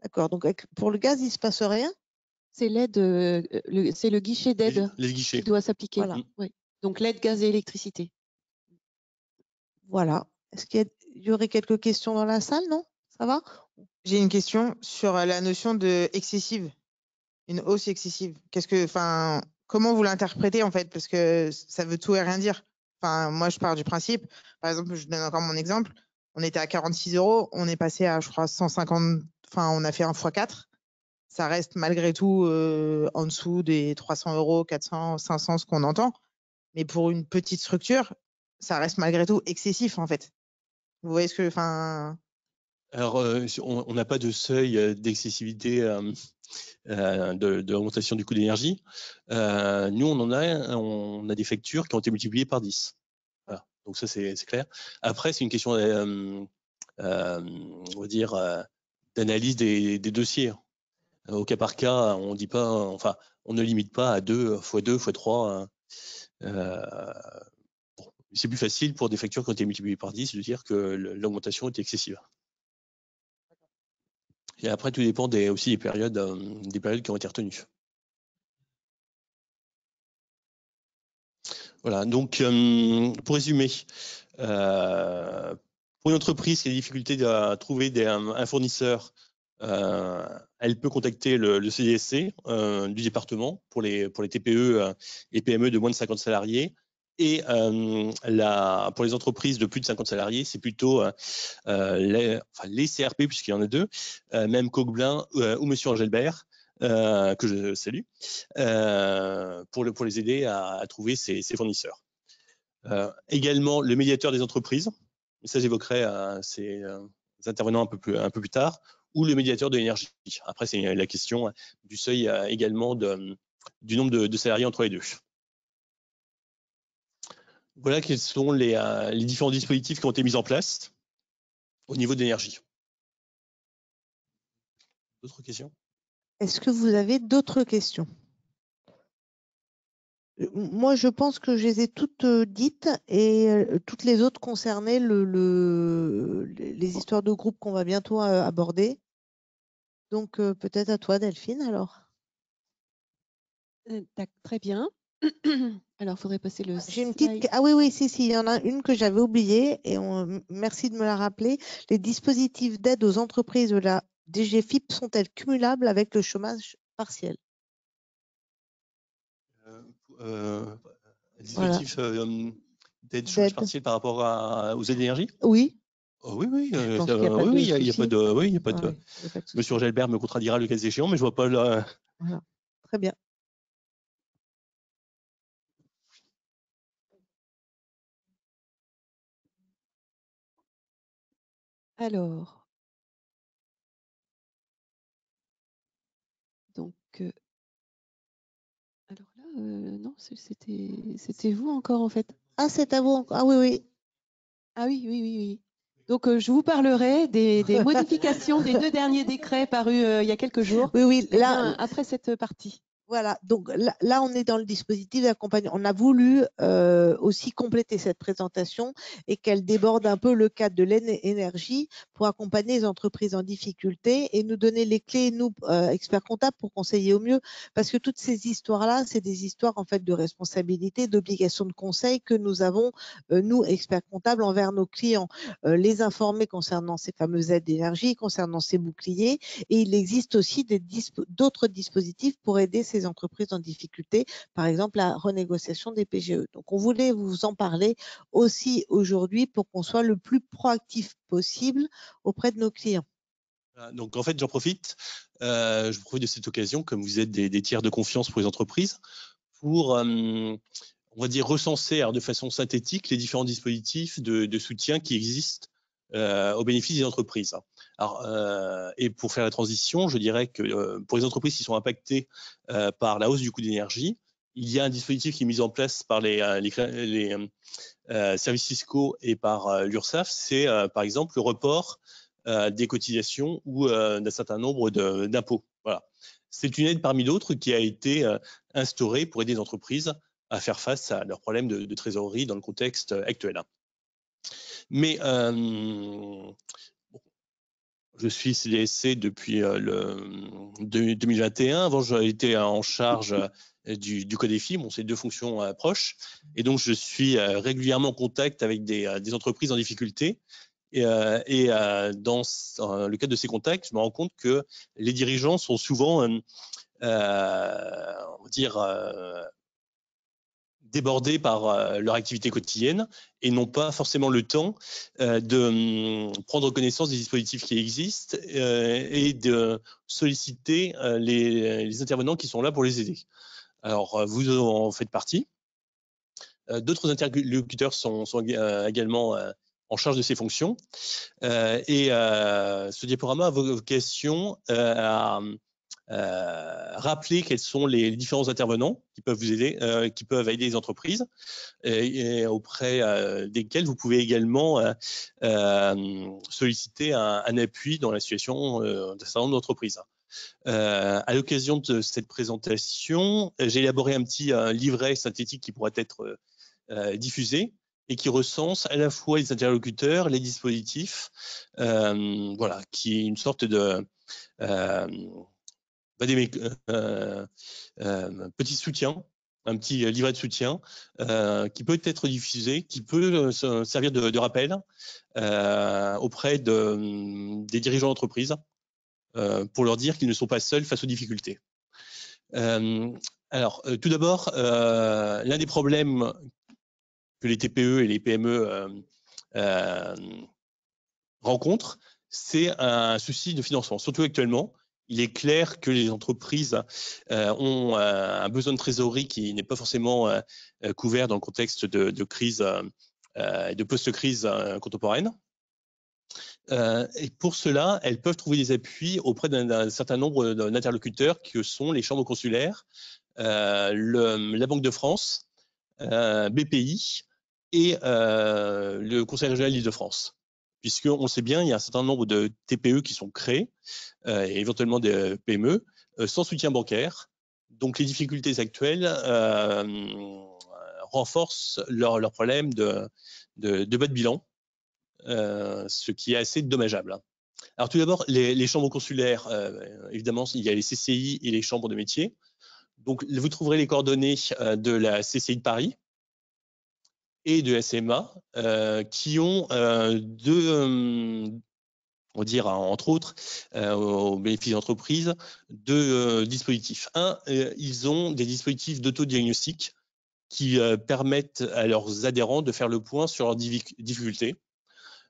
D'accord. Donc pour le gaz, il ne se passe rien? C'est l'aide, c'est le guichet d'aide Les guichets. qui doit s'appliquer. Voilà. Oui. Donc l'aide gaz et électricité. Voilà. Est-ce qu'il y aurait quelques questions dans la salle? Non? Ça va? J'ai une question sur la notion de excessive, une hausse excessive. Comment vous l'interprétez en fait? Parce que ça veut tout et rien dire. Enfin, moi, je pars du principe. Par exemple, je donne encore mon exemple. On était à 46 €, on est passé à, je crois, 150. Enfin, on a fait un x4. Ça reste malgré tout en dessous des 300 €, 400, 500, ce qu'on entend. Mais pour une petite structure, ça reste malgré tout excessif en fait. Vous voyez ce que, enfin. Alors, on n'a pas de seuil d'excessivité de l'augmentation du coût d'énergie. Nous, on a des factures qui ont été multipliées par 10. Voilà. Donc ça, c'est clair. Après, c'est une question, on va dire, d'analyse des dossiers. Au cas par cas, on dit pas, enfin, on ne limite pas à 2 x 2 x 3. C'est plus facile pour des factures qui ont été multipliées par 10 de dire que l'augmentation est excessive. Et après, tout dépend aussi des périodes qui ont été retenues. Voilà, donc pour résumer, pour une entreprise qui a des difficultés à trouver un fournisseur, elle peut contacter le CDSC du département pour les TPE et PME de moins de 50 salariés. Et pour les entreprises de plus de 50 salariés, c'est plutôt les CRP, puisqu'il y en a deux, même Coquelin ou Monsieur Angelbert, que je salue, pour les aider à trouver ces fournisseurs. Également, le médiateur des entreprises, ça j'évoquerai ces intervenants un peu plus tard, ou le médiateur de l'énergie. Après, c'est la question du seuil également du nombre de salariés entre les deux. Voilà quels sont les différents dispositifs qui ont été mis en place au niveau de l'énergie. D'autres questions? Est-ce que vous avez d'autres questions? Moi, je pense que je les ai toutes dites et toutes les autres concernaient les histoires de groupe qu'on va bientôt aborder. Donc, peut-être à toi, Delphine, alors. Très bien. Alors, il faudrait passer le J'ai une slide. petite. Ah oui, si, il y en a une que j'avais oubliée et merci de me la rappeler. Les dispositifs d'aide aux entreprises de la DGFiP sont-elles cumulables avec le chômage partiel? Dispositif d'aide chômage partiel par rapport aux aides d'énergie? Oui. Oh, oui, Je pense qu'il n'y a pas de il n'y a pas de. Oui, il n'y a pas de. Ouais, il y a pas de souci. Monsieur Gelbert me contredira le cas échéant, mais je vois pas là. Voilà. Très bien. Alors, donc, alors là, non, c'était vous encore en fait. Ah, c'est à vous. Ah oui. Ah oui. Donc, je vous parlerai des modifications des 2 derniers décrets parus il y a quelques jours. Oui, là, après cette partie. Voilà, donc là, on est dans le dispositif d'accompagnement. On a voulu aussi compléter cette présentation et qu'elle déborde un peu le cadre de l'énergie pour accompagner les entreprises en difficulté et nous donner les clés, nous, experts comptables, pour conseiller au mieux. Parce que toutes ces histoires-là, c'est des histoires en fait de responsabilité, d'obligation de conseil que nous avons, nous, experts comptables, envers nos clients. Les informer concernant ces fameuses aides d'énergie, concernant ces boucliers. Et il existe aussi d'autres dispositifs pour aider ces entreprises en difficulté, par exemple la renégociation des PGE. Donc, on voulait vous en parler aussi aujourd'hui pour qu'on soit le plus proactif possible auprès de nos clients. Donc, en fait, je profite de cette occasion, comme vous êtes des tiers de confiance pour les entreprises, pour, on va dire, recenser de façon synthétique les différents dispositifs de soutien qui existent au bénéfice des entreprises. Alors, et pour faire la transition, je dirais que pour les entreprises qui sont impactées par la hausse du coût de l'énergie, il y a un dispositif qui est mis en place par les services fiscaux et par l'URSSAF, c'est par exemple le report des cotisations ou d'un certain nombre d'impôts. Voilà. C'est une aide parmi d'autres qui a été instaurée pour aider les entreprises à faire face à leurs problèmes de trésorerie dans le contexte actuel. Mais je suis CDSC depuis 2021. Avant, j'étais en charge du Codefi. Bon, c'est deux fonctions proches. Et donc, je suis régulièrement en contact avec des entreprises en difficulté. Et dans le cadre de ces contacts, je me rends compte que les dirigeants sont souvent, on va dire, débordés par leur activité quotidienne et n'ont pas forcément le temps de prendre connaissance des dispositifs qui existent et de solliciter les intervenants qui sont là pour les aider. Alors, vous en faites partie. D'autres interlocuteurs sont également en charge de ces fonctions. Et ce diaporama a vocation à rappeler quels sont les différents intervenants qui peuvent vous aider, qui peuvent aider les entreprises et auprès desquels vous pouvez également solliciter un appui dans la situation d'un certain nombre d'entreprises. À l'occasion de cette présentation, j'ai élaboré un petit livret synthétique qui pourrait être diffusé et qui recense à la fois les interlocuteurs, les dispositifs, voilà, qui est une sorte de petit soutien, un petit livret de soutien qui peut être diffusé, qui peut servir de rappel auprès des dirigeants d'entreprise pour leur dire qu'ils ne sont pas seuls face aux difficultés. Alors, tout d'abord, l'un des problèmes que les TPE et les PME rencontrent, c'est un souci de financement, surtout actuellement. Il est clair que les entreprises ont un besoin de trésorerie qui n'est pas forcément couvert dans le contexte de crise, de post-crise contemporaine. Et pour cela, elles peuvent trouver des appuis auprès d'un certain nombre d'interlocuteurs que sont les chambres consulaires, la Banque de France, BPI et le Conseil régional d'Île-de-France. Puisqu'on le sait bien, il y a un certain nombre de TPE qui sont créés, et éventuellement des PME, sans soutien bancaire. Donc les difficultés actuelles renforcent leur problème de bas de bilan, ce qui est assez dommageable. Alors tout d'abord, les chambres consulaires, évidemment, il y a les CCI et les chambres de métiers. Donc vous trouverez les coordonnées de la CCI de Paris et de SMA qui ont on va dire, entre autres, au bénéfice des entreprises, deux dispositifs. Un, ils ont des dispositifs d'autodiagnostic qui permettent à leurs adhérents de faire le point sur leurs difficultés.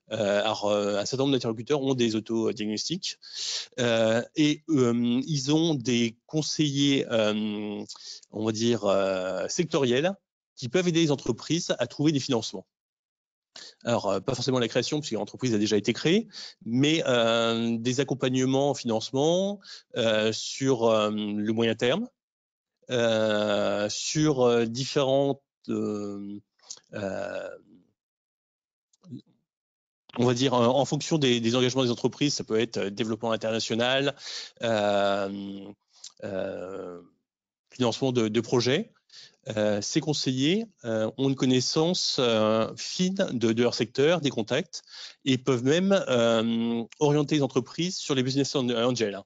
Alors, un certain nombre d'interlocuteurs ont des autodiagnostics et ils ont des conseillers, on va dire, sectoriels qui peuvent aider les entreprises à trouver des financements. Alors, pas forcément la création, puisque l'entreprise a déjà été créée, mais des accompagnements en financement sur le moyen terme, sur différentes, on va dire, en fonction des engagements des entreprises, ça peut être développement international, financement de projets. Ces conseillers ont une connaissance fine de leur secteur, des contacts, et peuvent même orienter les entreprises sur les business angels.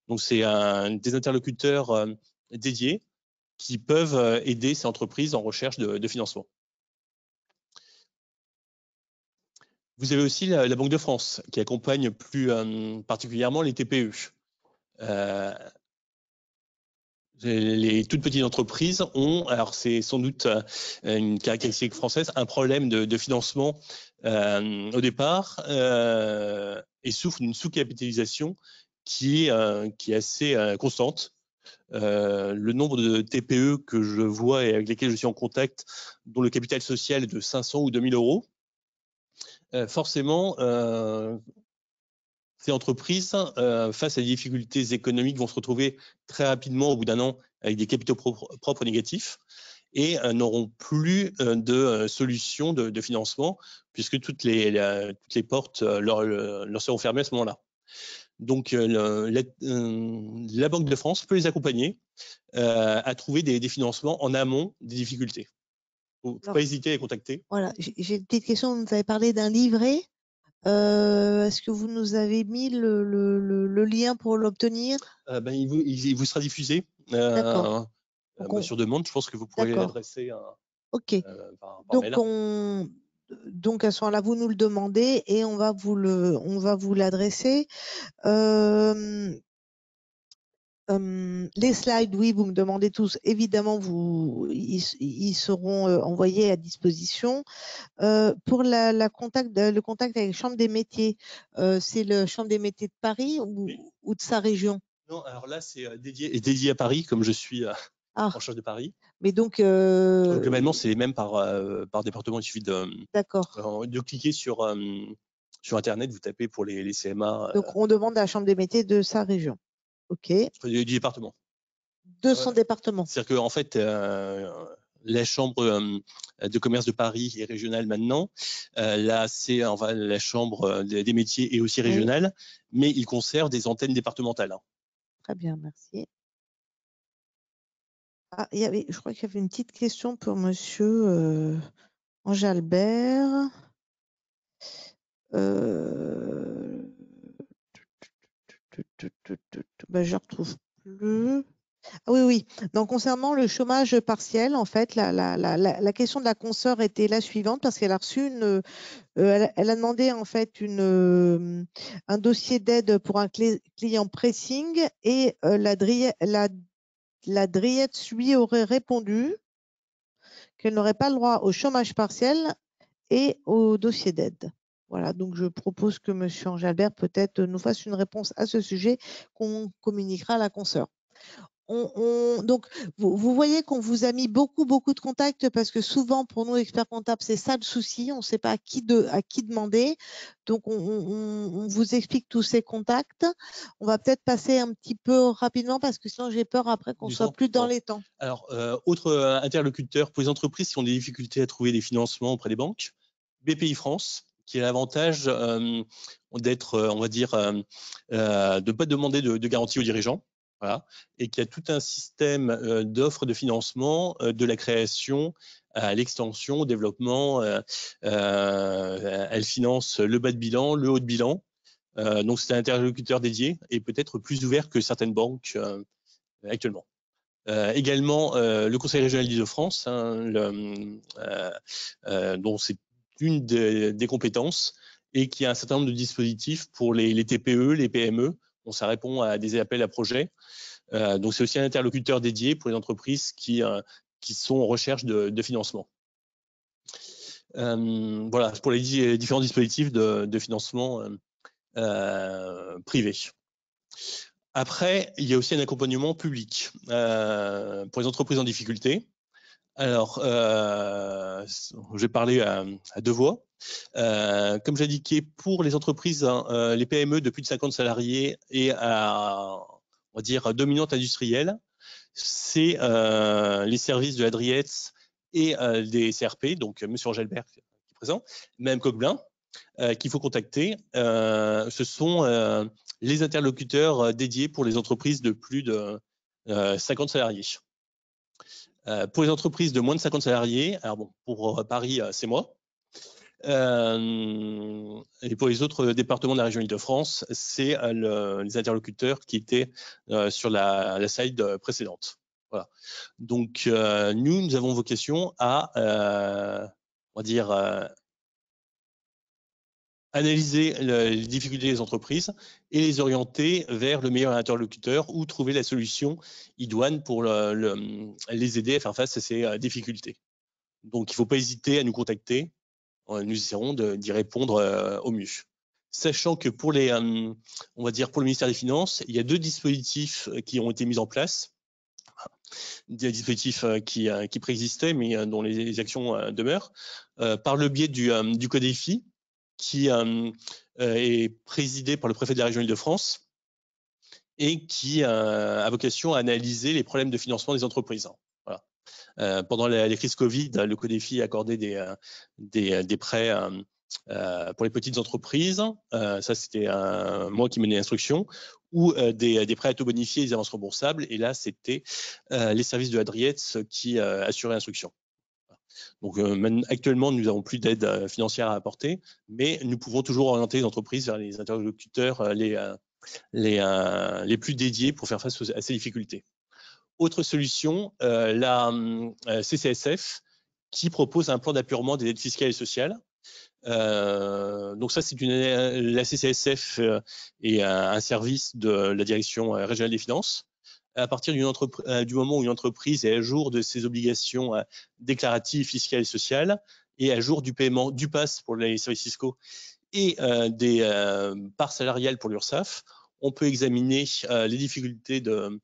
Donc, c'est des interlocuteurs dédiés qui peuvent aider ces entreprises en recherche de financement. Vous avez aussi la Banque de France qui accompagne plus particulièrement les TPE. Les toutes petites entreprises ont, alors c'est sans doute une caractéristique française, un problème de financement au départ et souffrent d'une sous-capitalisation qui est assez constante. Le nombre de TPE que je vois et avec lesquels je suis en contact, dont le capital social est de 500 ou 2000 euros, forcément ces entreprises, face à des difficultés économiques, vont se retrouver très rapidement au bout d'un an avec des capitaux propres négatifs et n'auront plus de solution de financement puisque toutes les portes leur seront fermées à ce moment-là. Donc, la Banque de France peut les accompagner à trouver des financements en amont des difficultés. Il ne faut pas hésiter à les contacter. Voilà, j'ai une petite question. Vous nous avez parlé d'un livret. Est-ce que vous nous avez mis le lien pour l'obtenir? Il vous sera diffusé sur demande. Je pense que vous pourrez l'adresser par mail. Donc à ce moment-là, vous nous le demandez et on va vous l'adresser. Les slides, oui, vous me demandez tous. Évidemment, ils seront envoyés à disposition. Pour le contact avec la Chambre des métiers, c'est la Chambre des métiers de Paris ou de sa région? Non, alors là, c'est dédié à Paris, comme je suis en charge de Paris. Mais donc, globalement, c'est les mêmes par département. Il suffit de cliquer sur Internet, vous tapez pour les CMA. Donc, on demande à la Chambre des métiers de sa région. OK. Du département. De son département. C'est-à-dire qu'en fait, la Chambre de commerce de Paris est régionale maintenant. Là, c'est la Chambre des métiers est aussi régionale, mais il conserve des antennes départementales. Très bien, merci. Ah, je crois qu'il y avait une petite question pour monsieur Ange-Albert. Je retrouve plus. Ah oui. Donc, concernant le chômage partiel, en fait, la question de la consoeur était la suivante parce qu'elle a reçu elle a demandé en fait un dossier d'aide pour un client pressing et la DRIETS lui aurait répondu qu'elle n'aurait pas le droit au chômage partiel et au dossier d'aide. Voilà, donc je propose que M. Ange-Albert peut-être nous fasse une réponse à ce sujet qu'on communiquera à la consoeur. Donc, vous voyez qu'on vous a mis beaucoup de contacts parce que souvent, pour nous, experts comptables, c'est ça le souci. On ne sait pas à qui demander. Donc, on vous explique tous ces contacts. On va peut-être passer un petit peu rapidement parce que sinon, j'ai peur après qu'on soit plus dans les temps. Alors, autre interlocuteur pour les entreprises qui ont des difficultés à trouver des financements auprès des banques, BPI France, qui a l'avantage d'être, on va dire, de ne pas demander de garantie aux dirigeants. Voilà, et qui a tout un système d'offres de financement, de la création à l'extension, au développement. Elle finance le bas de bilan, le haut de bilan. Donc, c'est un interlocuteur dédié et peut-être plus ouvert que certaines banques actuellement. Également, le Conseil régional d'Île-de-France, dont c'est une des compétences et qui a un certain nombre de dispositifs pour les TPE, les PME. Donc, ça répond à des appels à projets. Donc, c'est aussi un interlocuteur dédié pour les entreprises qui sont en recherche de financement. Voilà, pour les différents dispositifs de financement privé. Après, il y a aussi un accompagnement public pour les entreprises en difficulté. Alors, je vais parler à deux voix. Comme j'indiquais, pour les entreprises, les PME de plus de 50 salariés et à, on va dire, dominante industrielle, c'est les services de la DRIETS et des CRP, donc M. Ange-Albert qui est présent, Mme Coquelin, qu'il faut contacter. Ce sont les interlocuteurs dédiés pour les entreprises de plus de 50 salariés. Pour les entreprises de moins de 50 salariés, alors bon, pour Paris, c'est moi. Et pour les autres départements de la région Île-de-France, c'est les interlocuteurs qui étaient sur la slide précédente. Voilà. Donc, nous avons vocation à, on va dire, analyser les difficultés des entreprises et les orienter vers le meilleur interlocuteur ou trouver la solution idoine pour les aider à faire face à ces difficultés. Donc, il ne faut pas hésiter à nous contacter. Nous essaierons d'y répondre au mieux. Sachant que pour on va dire pour le ministère des Finances, il y a deux dispositifs qui ont été mis en place. Des dispositifs qui préexistaient, mais dont les actions demeurent, par le biais du Codéfi, qui est présidé par le préfet de la région Île-de-France et qui a vocation à analyser les problèmes de financement des entreprises. Voilà. Pendant les crises Covid, le CODEFI a accordé des prêts pour les petites entreprises. Ça, c'était moi qui menais l'instruction, ou des prêts à taux bonifiés et des avances remboursables. Et là, c'était les services de Adrietz qui assuraient l'instruction. Donc, actuellement, nous n'avons plus d'aide financière à apporter, mais nous pouvons toujours orienter les entreprises vers les interlocuteurs les plus dédiés pour faire face à ces difficultés. Autre solution, la CCSF, qui propose un plan d'apurement des aides fiscales et sociales. Donc ça, c'est la CCSF est un service de la direction régionale des finances. À partir du moment où une entreprise est à jour de ses obligations déclaratives, fiscales et sociales, et à jour du paiement du PAS pour les services fiscaux et des parts salariales pour l'URSSAF, on peut examiner les difficultés de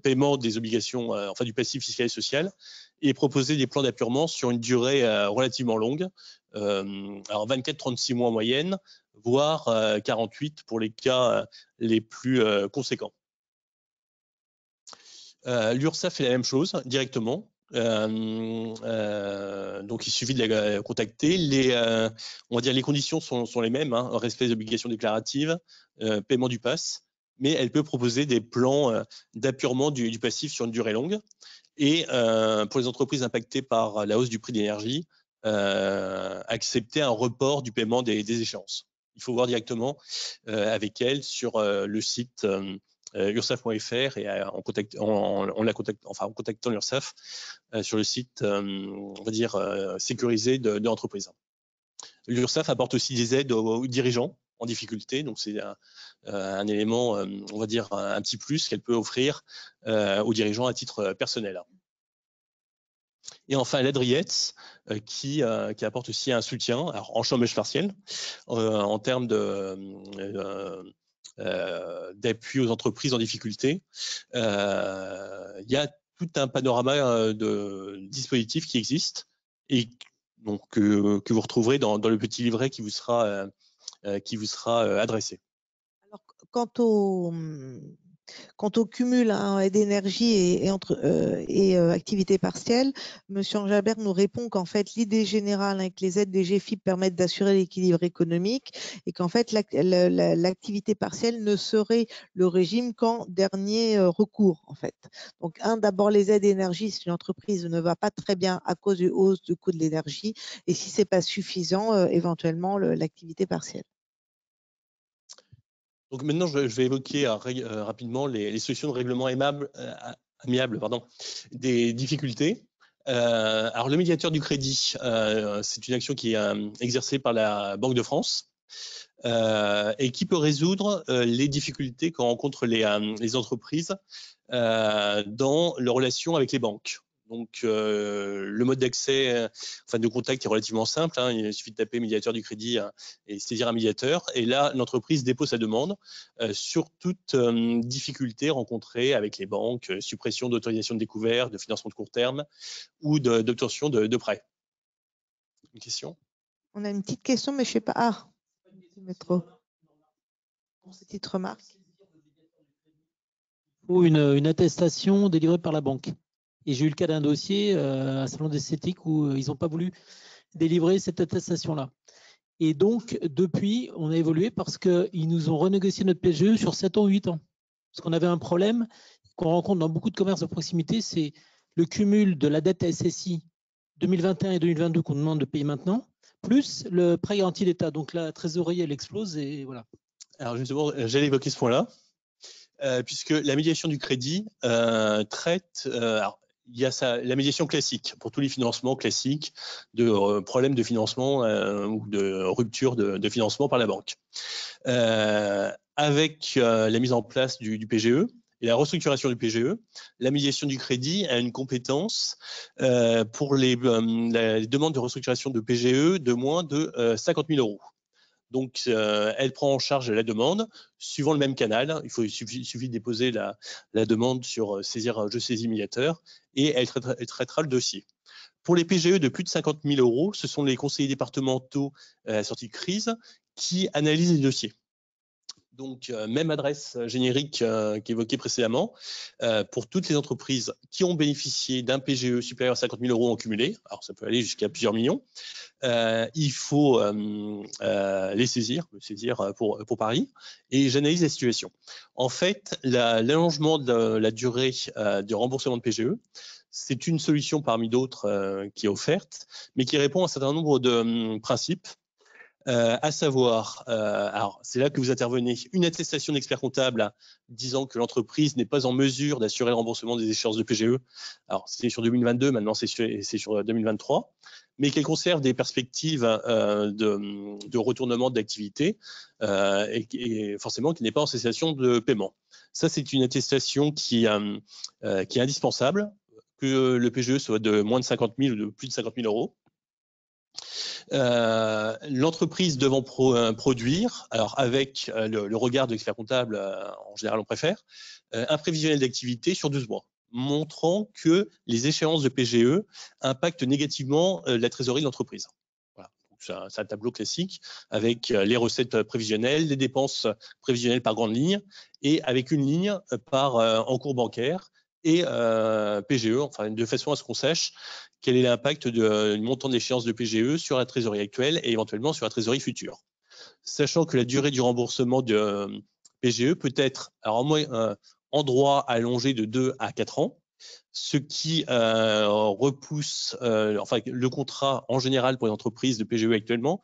paiement des obligations, enfin du passif fiscal et social, et proposer des plans d'appurement sur une durée relativement longue, alors 24-36 mois en moyenne, voire 48 pour les cas les plus conséquents. L'URSSAF fait la même chose directement. Donc il suffit de la contacter. On va dire les conditions sont les mêmes, hein, respect des obligations déclaratives, paiement du PAS, mais elle peut proposer des plans d'appurement du passif sur une durée longue. Et pour les entreprises impactées par la hausse du prix de l'énergie, accepter un report du paiement des échéances. Il faut voir directement avec elle sur le site ursaf.fr et en contactant l'URSSAF sur le site, on va dire, sécurisé de l'entreprise. L'URSSAF apporte aussi des aides aux dirigeants en difficulté, donc c'est un élément, on va dire, un petit plus qu'elle peut offrir aux dirigeants à titre personnel. Et enfin, l'Adrietz, qui apporte aussi un soutien, alors en chômage partiel, en termes d'appui aux entreprises en difficulté. Il y a tout un panorama de dispositifs qui existent et donc, que vous retrouverez dans le petit livret qui vous sera adressé. Alors, quant au cumul d'énergie et activité partielle, M. Angelbert nous répond qu'en fait, l'idée générale avec les aides des GFIP permettent d'assurer l'équilibre économique et qu'en fait, l'activité partielle ne serait le régime qu'en dernier recours. En fait. Donc, d'abord, les aides d'énergie, si l'entreprise ne va pas très bien à cause du hausse du coût de l'énergie et si ce n'est pas suffisant, éventuellement, l'activité partielle. Donc maintenant, je vais évoquer rapidement les solutions de règlement amiable des difficultés. Alors le médiateur du crédit, c'est une action qui est exercée par la Banque de France et qui peut résoudre les difficultés que rencontrent les entreprises dans leurs relations avec les banques. Donc, le mode d'accès, enfin de contact est relativement simple. Hein, il suffit de taper médiateur du crédit et saisir un médiateur. Et là, l'entreprise dépose sa demande sur toute difficulté rencontrée avec les banques, suppression d'autorisation de découvert, de financement de court terme ou d'obtention de prêts. Une question ? On a une petite question, mais je ne sais pas. Ah, métro. Petite remarque. Ou une attestation délivrée par la banque. Et j'ai eu le cas d'un dossier à Salon d'esthétique où ils n'ont pas voulu délivrer cette attestation-là. Et donc, depuis, on a évolué parce qu'ils nous ont renégocié notre PGE sur 7 ans ou 8 ans. Parce qu'on avait un problème qu'on rencontre dans beaucoup de commerces de proximité, c'est le cumul de la dette SSI 2021 et 2022 qu'on demande de payer maintenant, plus le prêt garanti d'État. Donc la trésorerie, elle explose et voilà. Alors justement, j'allais évoquer ce point-là, puisque la médiation du crédit traite... il y a la médiation classique pour tous les financements classiques de problèmes de financement ou de rupture de financement par la banque. Avec la mise en place du PGE et la restructuration du PGE, la médiation du crédit a une compétence pour les demandes de restructuration de PGE de moins de 50 000 €. Donc, elle prend en charge la demande suivant le même canal. Il suffit de déposer la demande sur je saisis médiateur et elle traitera le dossier. Pour les PGE de plus de 50 000 euros, ce sont les conseillers départementaux à la sortie de crise qui analysent les dossiers. Donc, même adresse générique qu'évoquée précédemment, pour toutes les entreprises qui ont bénéficié d'un PGE supérieur à 50 000 euros en cumulé, alors ça peut aller jusqu'à plusieurs millions, il faut les saisir pour Paris, et j'analyse la situation. En fait, l'allongement de la durée du remboursement de PGE, c'est une solution parmi d'autres qui est offerte, mais qui répond à un certain nombre de principes. À savoir, alors c'est là que vous intervenez, une attestation d'expert comptable disant que l'entreprise n'est pas en mesure d'assurer le remboursement des échéances de PGE. Alors c'était sur 2022, maintenant c'est sur 2023, mais qu'elle conserve des perspectives de retournement d'activité et forcément qui n'est pas en cessation de paiement. Ça, c'est une attestation qui est indispensable, que le PGE soit de moins de 50 000 ou de plus de 50 000 euros. L'entreprise devant produire, alors avec le regard de l'expert comptable, en général on préfère, un prévisionnel d'activité sur 12 mois, montrant que les échéances de PGE impactent négativement la trésorerie de l'entreprise. Voilà. C'est un tableau classique avec les recettes prévisionnelles, les dépenses prévisionnelles par grande ligne et avec une ligne par encours bancaire et PGE, enfin de façon à ce qu'on sache quel est l'impact du montant d'échéance de PGE sur la trésorerie actuelle et éventuellement sur la trésorerie future. Sachant que la durée du remboursement de PGE peut être en droit allongé de 2 à 4 ans, ce qui repousse enfin le contrat en général pour les entreprises de PGE actuellement,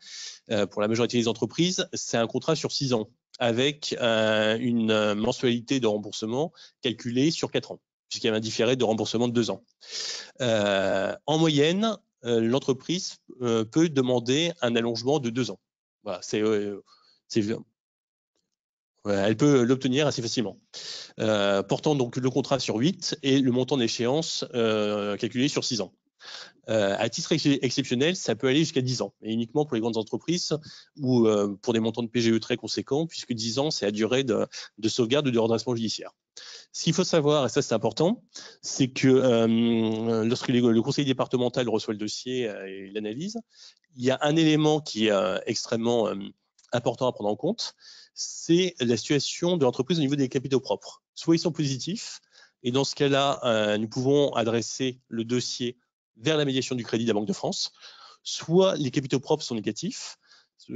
pour la majorité des entreprises, c'est un contrat sur 6 ans avec une mensualité de remboursement calculée sur 4 ans, puisqu'il y a un différé de remboursement de 2 ans. En moyenne, l'entreprise peut demander un allongement de 2 ans. Voilà, elle peut l'obtenir assez facilement. Portant donc le contrat sur 8 et le montant d'échéance calculé sur 6 ans. À titre exceptionnel, ça peut aller jusqu'à 10 ans, et uniquement pour les grandes entreprises ou pour des montants de PGE très conséquents, puisque 10 ans, c'est la durée de sauvegarde ou de redressement judiciaire. Ce qu'il faut savoir, et ça c'est important, c'est que lorsque le conseil départemental reçoit le dossier et l'analyse, il y a un élément qui est extrêmement important à prendre en compte, c'est la situation de l'entreprise au niveau des capitaux propres. Soit ils sont positifs, et dans ce cas-là, nous pouvons adresser le dossier vers la médiation du crédit de la Banque de France, soit les capitaux propres sont négatifs,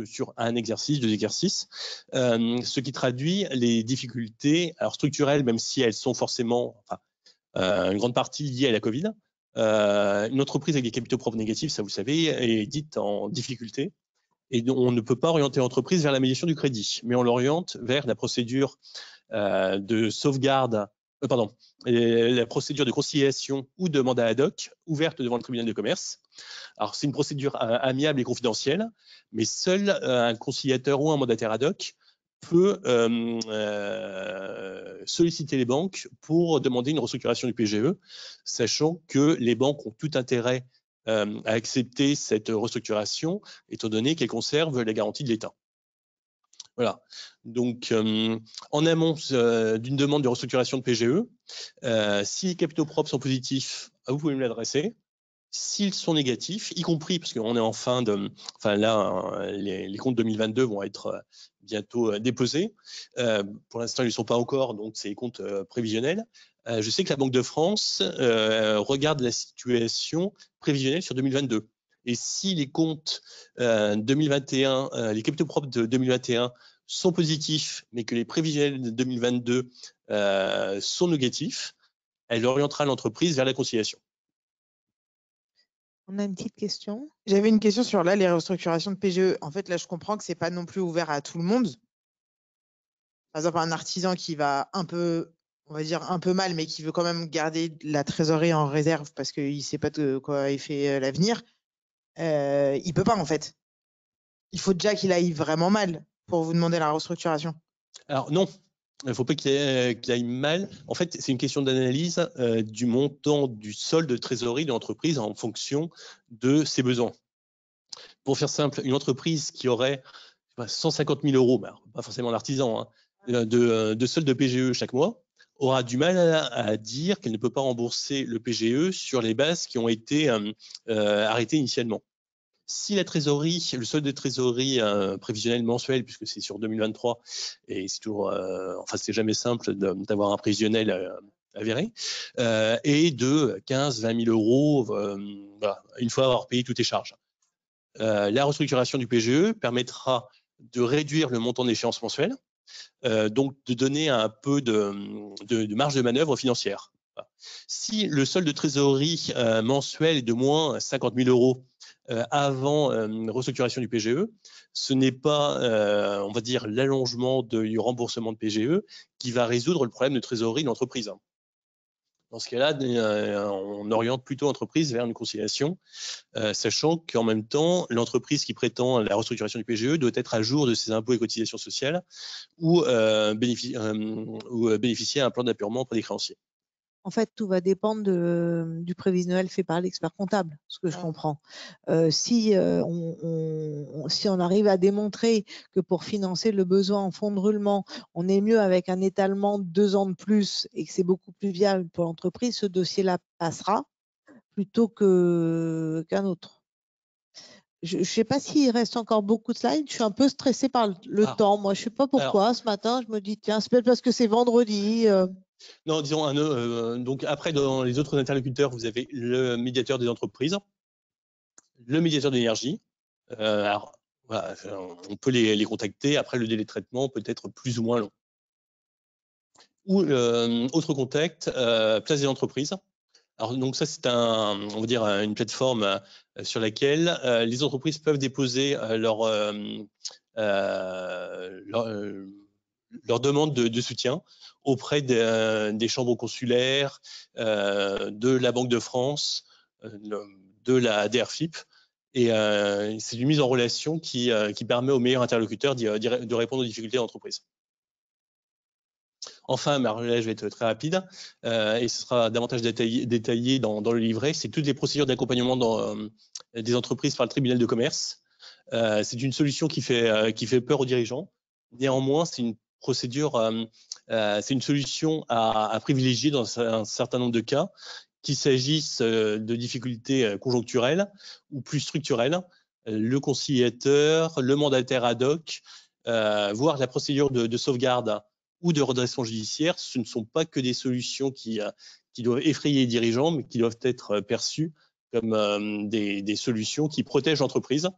sur un exercice, 2 exercices, ce qui traduit les difficultés structurelles, même si elles sont forcément une grande partie liée à la Covid. Une entreprise avec des capitaux propres négatifs, ça vous le savez, est dite en difficulté. Et on ne peut pas orienter l'entreprise vers la médiation du crédit, mais on l'oriente vers la procédure de sauvegarde, la procédure de conciliation ou de mandat ad hoc ouverte devant le tribunal de commerce. Alors, c'est une procédure amiable et confidentielle, mais seul un conciliateur ou un mandataire ad hoc peut solliciter les banques pour demander une restructuration du PGE, sachant que les banques ont tout intérêt à accepter cette restructuration, étant donné qu'elles conservent la garantie de l'État. Voilà. Donc, en amont d'une demande de restructuration de PGE, si les capitaux propres sont positifs, vous pouvez me l'adresser. S'ils sont négatifs, y compris, parce qu'on est en fin de... Enfin là, les comptes 2022 vont être bientôt déposés. Pour l'instant, ils ne sont pas encore, donc c'est les comptes prévisionnels. Je sais que la Banque de France regarde la situation prévisionnelle sur 2022. Et si les comptes 2021, les capitaux propres de 2021 sont positifs, mais que les prévisionnels de 2022 sont négatifs, elle orientera l'entreprise vers la conciliation. On a une petite question. J'avais une question sur les restructurations de PGE. En fait, là, je comprends que c'est pas non plus ouvert à tout le monde. Par exemple, un artisan qui va un peu, on va dire un peu mal, mais qui veut quand même garder la trésorerie en réserve parce qu'il sait pas de quoi il fait l'avenir, il peut pas en fait. Il faut déjà qu'il aille vraiment mal pour vous demander la restructuration. Alors non, il ne faut pas qu'il aille mal. En fait, c'est une question d'analyse du montant du solde de trésorerie de l'entreprise en fonction de ses besoins. Pour faire simple, une entreprise qui aurait 150 000 euros, pas forcément l'artisan, de solde de PGE chaque mois, aura du mal à dire qu'elle ne peut pas rembourser le PGE sur les bases qui ont été arrêtées initialement. Si la trésorerie, le solde de trésorerie prévisionnel mensuel, puisque c'est sur 2023, et c'est toujours, enfin c'est jamais simple d'avoir un prévisionnel avéré, et de 15-20 000 euros, voilà, une fois avoir payé toutes les charges. La restructuration du PGE permettra de réduire le montant d'échéance mensuelle, donc de donner un peu de marge de manœuvre financière. Si le solde de trésorerie mensuel est de moins 50 000 euros avant restructuration du PGE, ce n'est pas, on va dire, l'allongement du remboursement de PGE qui va résoudre le problème de trésorerie de l'entreprise. Dans ce cas-là, on oriente plutôt l'entreprise vers une conciliation, sachant qu'en même temps, l'entreprise qui prétend la restructuration du PGE doit être à jour de ses impôts et cotisations sociales ou bénéficier d'un plan d'apurement auprès des créanciers. En fait, tout va dépendre du prévisionnel fait par l'expert comptable, ce que je comprends. Si on arrive à démontrer que pour financer le besoin en fonds de roulement, on est mieux avec un étalement de 2 ans de plus et que c'est beaucoup plus viable pour l'entreprise, ce dossier-là passera plutôt qu'un autre. Je ne sais pas s'il reste encore beaucoup de slides. Je suis un peu stressée par le temps. Moi, je ne sais pas pourquoi. Ce matin, je me dis, tiens, c'est peut-être parce que c'est vendredi. Non, disons, donc après, dans les autres interlocuteurs, vous avez le médiateur des entreprises, le médiateur de l'énergie. Alors, voilà, on peut les contacter. Après, le délai de traitement peut être plus ou moins long. Ou autre contact, place des entreprises. Alors, donc ça, c'est on va dire une plateforme sur laquelle les entreprises peuvent déposer leur demande de soutien auprès des chambres consulaires, de la Banque de France, de la DRFIP. Et c'est une mise en relation qui permet aux meilleurs interlocuteurs de répondre aux difficultés de l'entreprise. Enfin, là, je vais être très rapide, et ce sera davantage détaillé dans le livret. C'est toutes les procédures d'accompagnement des entreprises par le tribunal de commerce. C'est une solution qui fait peur aux dirigeants. Néanmoins, c'est une procédure, c'est une solution à privilégier dans un certain nombre de cas, qu'il s'agisse de difficultés conjoncturelles ou plus structurelles. Le conciliateur, le mandataire ad hoc, voire la procédure de sauvegarde ou de redressement judiciaire, ce ne sont pas que des solutions qui doivent effrayer les dirigeants, mais qui doivent être perçues comme des solutions qui protègent l'entreprise.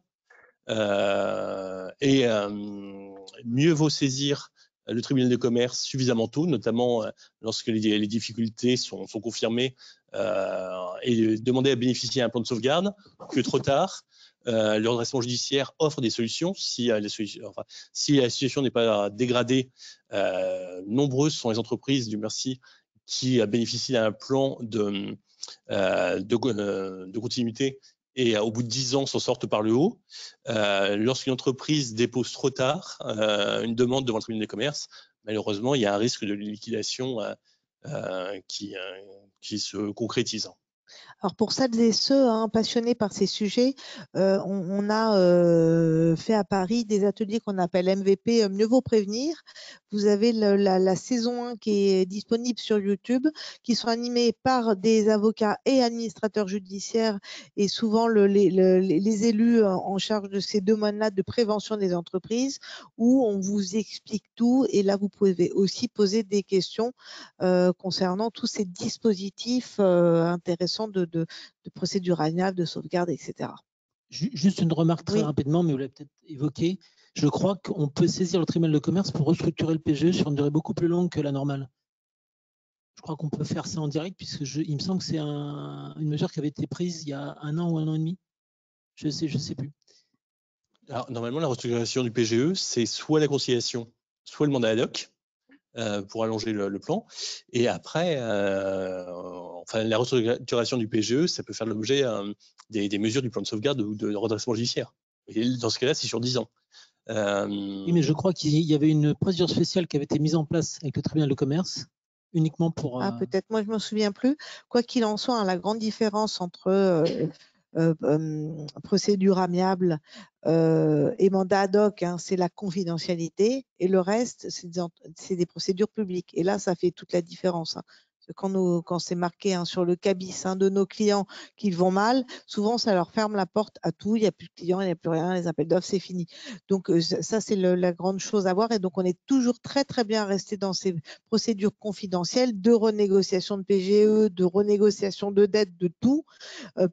Mieux vaut saisir le tribunal de commerce suffisamment tôt, notamment lorsque les difficultés sont confirmées, et demander à bénéficier d'un plan de sauvegarde que trop tard. Le redressement judiciaire offre des solutions. Si la situation n'est pas dégradée, nombreuses sont les entreprises, Dieu merci, qui bénéficient d'un plan de continuité et au bout de 10 ans s'en sortent par le haut. Lorsqu'une entreprise dépose trop tard une demande devant le tribunal de commerce, malheureusement, il y a un risque de liquidation qui se concrétise. Alors pour celles et ceux passionnés par ces sujets, on a fait à Paris des ateliers qu'on appelle MVP, mieux vaut prévenir. Vous avez la saison 1 qui est disponible sur YouTube, qui sont animés par des avocats et administrateurs judiciaires et souvent les élus en charge de ces domaines-là de prévention des entreprises, où on vous explique tout. Et là, vous pouvez aussi poser des questions concernant tous ces dispositifs intéressants de procédurales, de sauvegarde, etc. Juste une remarque très rapidement, mais vous l'avez peut-être évoqué. Je crois qu'on peut saisir le tribunal de commerce pour restructurer le PGE sur une durée beaucoup plus longue que la normale. Je crois qu'on peut faire ça en direct, puisque il me semble que c'est une mesure qui avait été prise il y a 1 an ou 1 an et demi. Je sais plus. Alors, normalement, la restructuration du PGE, c'est soit la conciliation, soit le mandat ad hoc. Pour allonger le plan. Et après, la restructuration du PGE, ça peut faire l'objet des mesures du plan de sauvegarde ou de redressement judiciaire. Et dans ce cas-là, c'est sur 10 ans. Oui, mais je crois qu'il y avait une procédure spéciale qui avait été mise en place avec le tribunal de commerce, uniquement pour… Ah, peut-être, moi je ne me souviens plus. Quoi qu'il en soit, la grande différence entre procédure amiable et mandat ad hoc, hein, c'est la confidentialité, et le reste, c'est des procédures publiques. Et là, ça fait toute la différence. Hein. Quand c'est marqué hein, sur le cabis de nos clients qu'ils vont mal, souvent ça leur ferme la porte à tout, il n'y a plus de clients, il n'y a plus rien, les appels d'offres, c'est fini. Donc ça, c'est la grande chose à voir. Et donc on est toujours très très bien resté dans ces procédures confidentielles de renégociation de PGE, de renégociation de dette, de tout,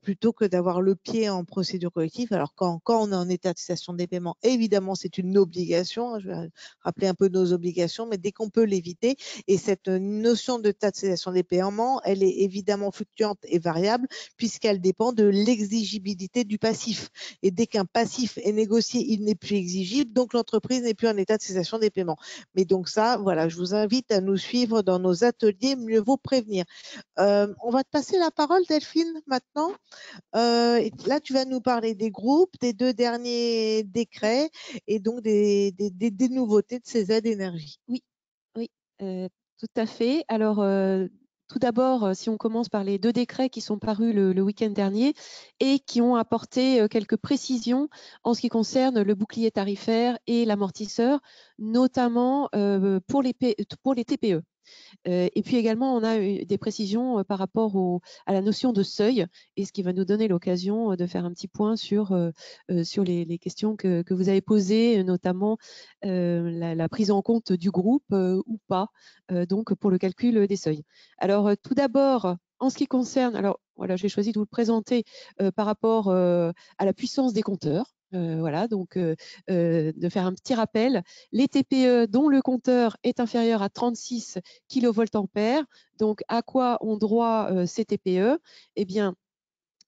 plutôt que d'avoir le pied en procédure collective. Alors quand on est en état de cessation des paiements, évidemment c'est une obligation, je vais rappeler un peu nos obligations, mais dès qu'on peut l'éviter, et cette notion de état de cessation des paiements, elle est évidemment fluctuante et variable puisqu'elle dépend de l'exigibilité du passif. Et dès qu'un passif est négocié, il n'est plus exigible, donc l'entreprise n'est plus en état de cessation des paiements. Mais donc ça, voilà, je vous invite à nous suivre dans nos ateliers, mieux vaut prévenir. On va te passer la parole, Delphine, maintenant. Là, tu vas nous parler des groupes, des 2 derniers décrets et donc des nouveautés de ces aides énergie. Oui, tout à fait. Alors, tout d'abord, si on commence par les 2 décrets qui sont parus le week-end dernier et qui ont apporté quelques précisions en ce qui concerne le bouclier tarifaire et l'amortisseur, notamment pour les TPE. Et puis également, on a eu des précisions par rapport à la notion de seuil, et ce qui va nous donner l'occasion de faire un petit point sur les questions que vous avez posées, notamment la prise en compte du groupe ou pas, donc pour le calcul des seuils. Alors tout d'abord, en ce qui concerne, alors voilà, j'ai choisi de vous le présenter par rapport à la puissance des compteurs. Voilà, donc de faire un petit rappel, les TPE dont le compteur est inférieur à 36 kVA, donc à quoi ont droit ces TPE? Eh bien,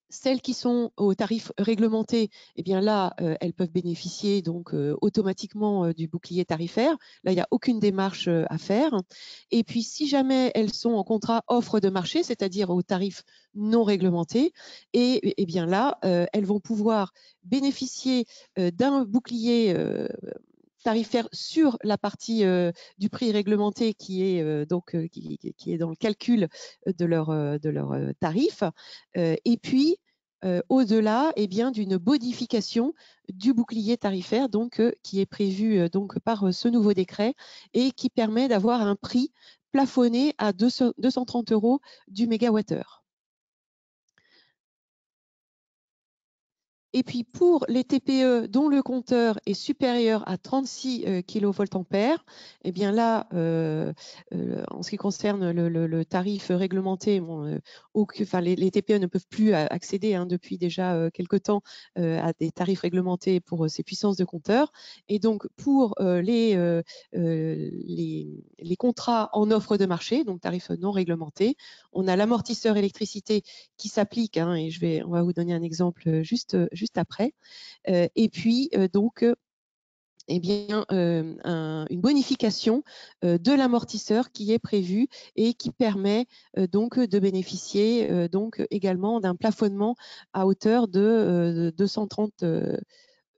celles qui sont au tarif réglementé, eh bien là, elles peuvent bénéficier donc automatiquement du bouclier tarifaire. Là, il n'y a aucune démarche à faire. Et puis, si jamais elles sont en contrat offre de marché, c'est-à-dire au tarif non réglementé, et eh bien là, elles vont pouvoir bénéficier d'un bouclier tarifaire sur la partie du prix réglementé qui est qui est dans le calcul de leur tarif. Et puis au-delà eh bien d'une bonification du bouclier tarifaire donc qui est prévu donc par ce nouveau décret et qui permet d'avoir un prix plafonné à 230 € du mégawattheure. Et puis pour les TPE dont le compteur est supérieur à 36 kVA, eh bien là, en ce qui concerne le tarif réglementé, bon, les TPE ne peuvent plus accéder depuis déjà quelque temps à des tarifs réglementés pour ces puissances de compteur. Et donc pour les contrats en offre de marché, donc tarifs non réglementés, on a l'amortisseur électricité qui s'applique, et on va vous donner un exemple juste après. Et puis donc eh bien, une bonification de l'amortisseur qui est prévue et qui permet donc de bénéficier donc également d'un plafonnement à hauteur de 230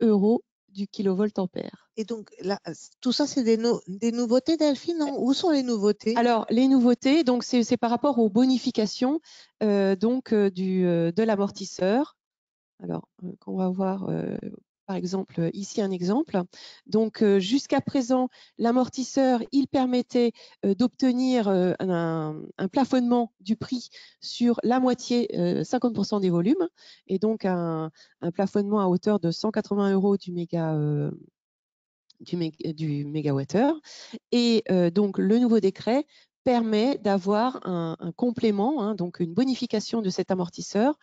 € du kilovoltampère. Et donc là, tout ça, c'est des nouveautés, Delphine, non? Où sont les nouveautés? Alors, les nouveautés, donc c'est par rapport aux bonifications de l'amortisseur. Alors, on va voir par exemple ici un exemple. Donc, jusqu'à présent, l'amortisseur, il permettait d'obtenir un plafonnement du prix sur la moitié, 50% des volumes, et donc un plafonnement à hauteur de 180 € du mégawattheure. Et donc, le nouveau décret permet d'avoir un complément, donc une bonification de cet amortisseur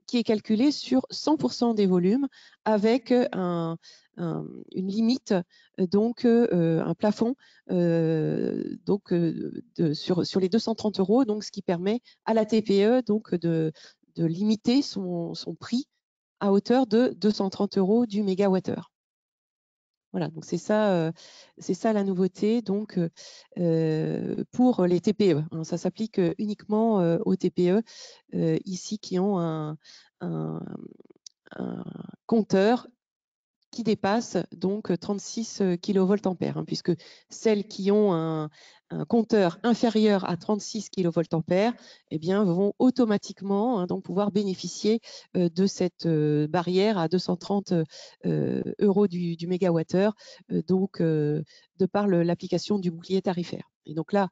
qui est calculé sur 100% des volumes avec une limite, donc un plafond sur les 230 €, donc ce qui permet à la TPE donc de limiter son prix à hauteur de 230 € du mégawattheure. Voilà, donc c'est ça la nouveauté donc pour les TPE. Ça s'applique uniquement aux TPE ici qui ont un compteur qui dépasse donc 36 kVA, puisque celles qui ont un compteur inférieur à 36 kVA, eh bien, vont automatiquement donc pouvoir bénéficier de cette barrière à 230 € du mégawattheure, donc de par l'application du bouclier tarifaire. Et donc là,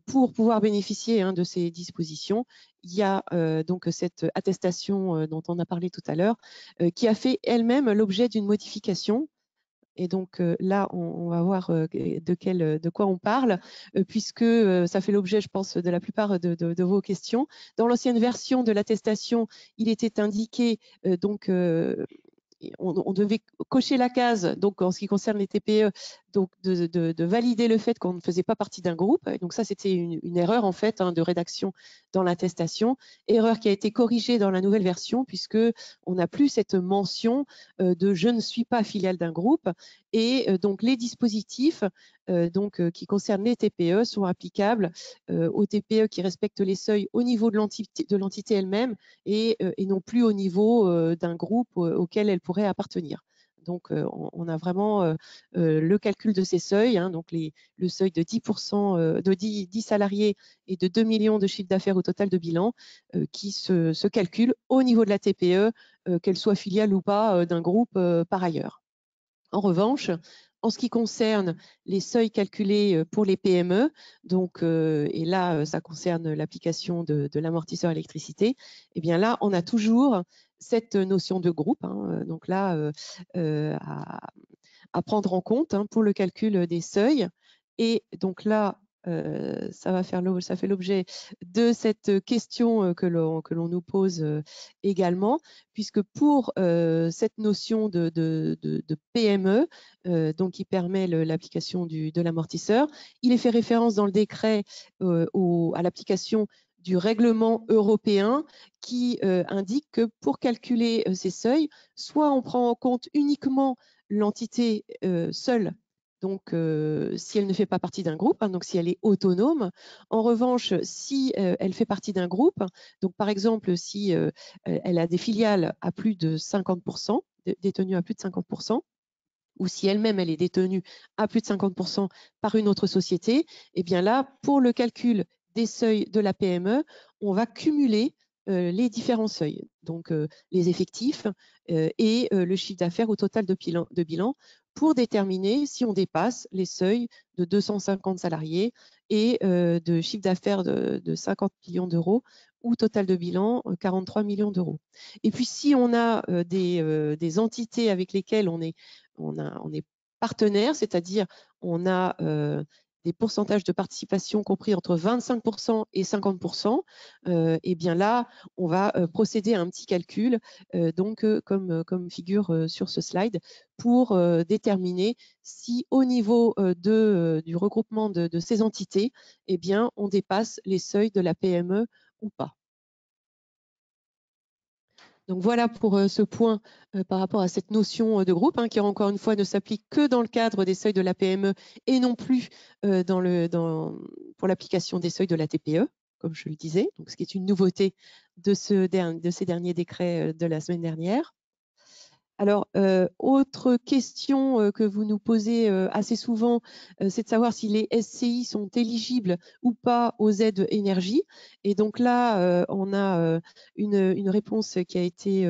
pour pouvoir bénéficier de ces dispositions, il y a donc cette attestation dont on a parlé tout à l'heure, qui a fait elle-même l'objet d'une modification. Et donc là, on va voir de quoi on parle, puisque ça fait l'objet, je pense, de la plupart de vos questions. Dans l'ancienne version de l'attestation, il était indiqué donc on devait cocher la case, donc en ce qui concerne les TPE, donc de valider le fait qu'on ne faisait pas partie d'un groupe. Et donc ça, c'était une erreur en fait de rédaction dans l'attestation, erreur qui a été corrigée dans la nouvelle version puisque on n'a plus cette mention de je ne suis pas filiale d'un groupe. Et donc les dispositifs qui concernent les TPE sont applicables aux TPE qui respectent les seuils au niveau de l'entité elle-même et non plus au niveau d'un groupe auquel elle pourrait appartenir. Donc, on a vraiment le calcul de ces seuils, donc le seuil de 10%, de 10 salariés et de 2 millions de chiffre d'affaires au total de bilan qui se calcule au niveau de la TPE, qu'elle soit filiale ou pas d'un groupe par ailleurs. En revanche, en ce qui concerne les seuils calculés pour les PME, donc, et là, ça concerne l'application de l'amortisseur électricité, eh bien là, on a toujours cette notion de groupe, donc là, à prendre en compte pour le calcul des seuils. Et donc là, ça fait l'objet de cette question que l'on nous pose également, puisque pour cette notion de PME, donc qui permet l'application de l'amortisseur, il est fait référence dans le décret à l'application du règlement européen qui indique que pour calculer ces seuils, soit on prend en compte uniquement l'entité seule, donc si elle ne fait pas partie d'un groupe, donc si elle est autonome. En revanche, si elle fait partie d'un groupe, donc par exemple si elle a des filiales à plus de 50%, détenues à plus de 50%, ou si elle-même elle est détenue à plus de 50% par une autre société, eh bien là, pour le calcul des seuils de la PME, on va cumuler les différents seuils, donc les effectifs et le chiffre d'affaires au total de bilan pour déterminer si on dépasse les seuils de 250 salariés et de chiffre d'affaires de 50 millions d'euros ou total de bilan 43 millions d'euros. Et puis si on a des entités avec lesquelles on est partenaire, c'est-à-dire on a des pourcentages de participation compris entre 25% et 50%, et bien là, on va procéder à un petit calcul, comme figure sur ce slide, pour déterminer si au niveau du regroupement de ces entités, eh bien, on dépasse les seuils de la PME ou pas. Donc voilà pour ce point par rapport à cette notion de groupe qui encore une fois ne s'applique que dans le cadre des seuils de la PME et non plus pour l'application des seuils de la TPE, comme je le disais, donc ce qui est une nouveauté de ces derniers décrets de la semaine dernière. Alors, autre question que vous nous posez assez souvent, c'est de savoir si les SCI sont éligibles ou pas aux aides énergie. Et donc là, on a une réponse qui a été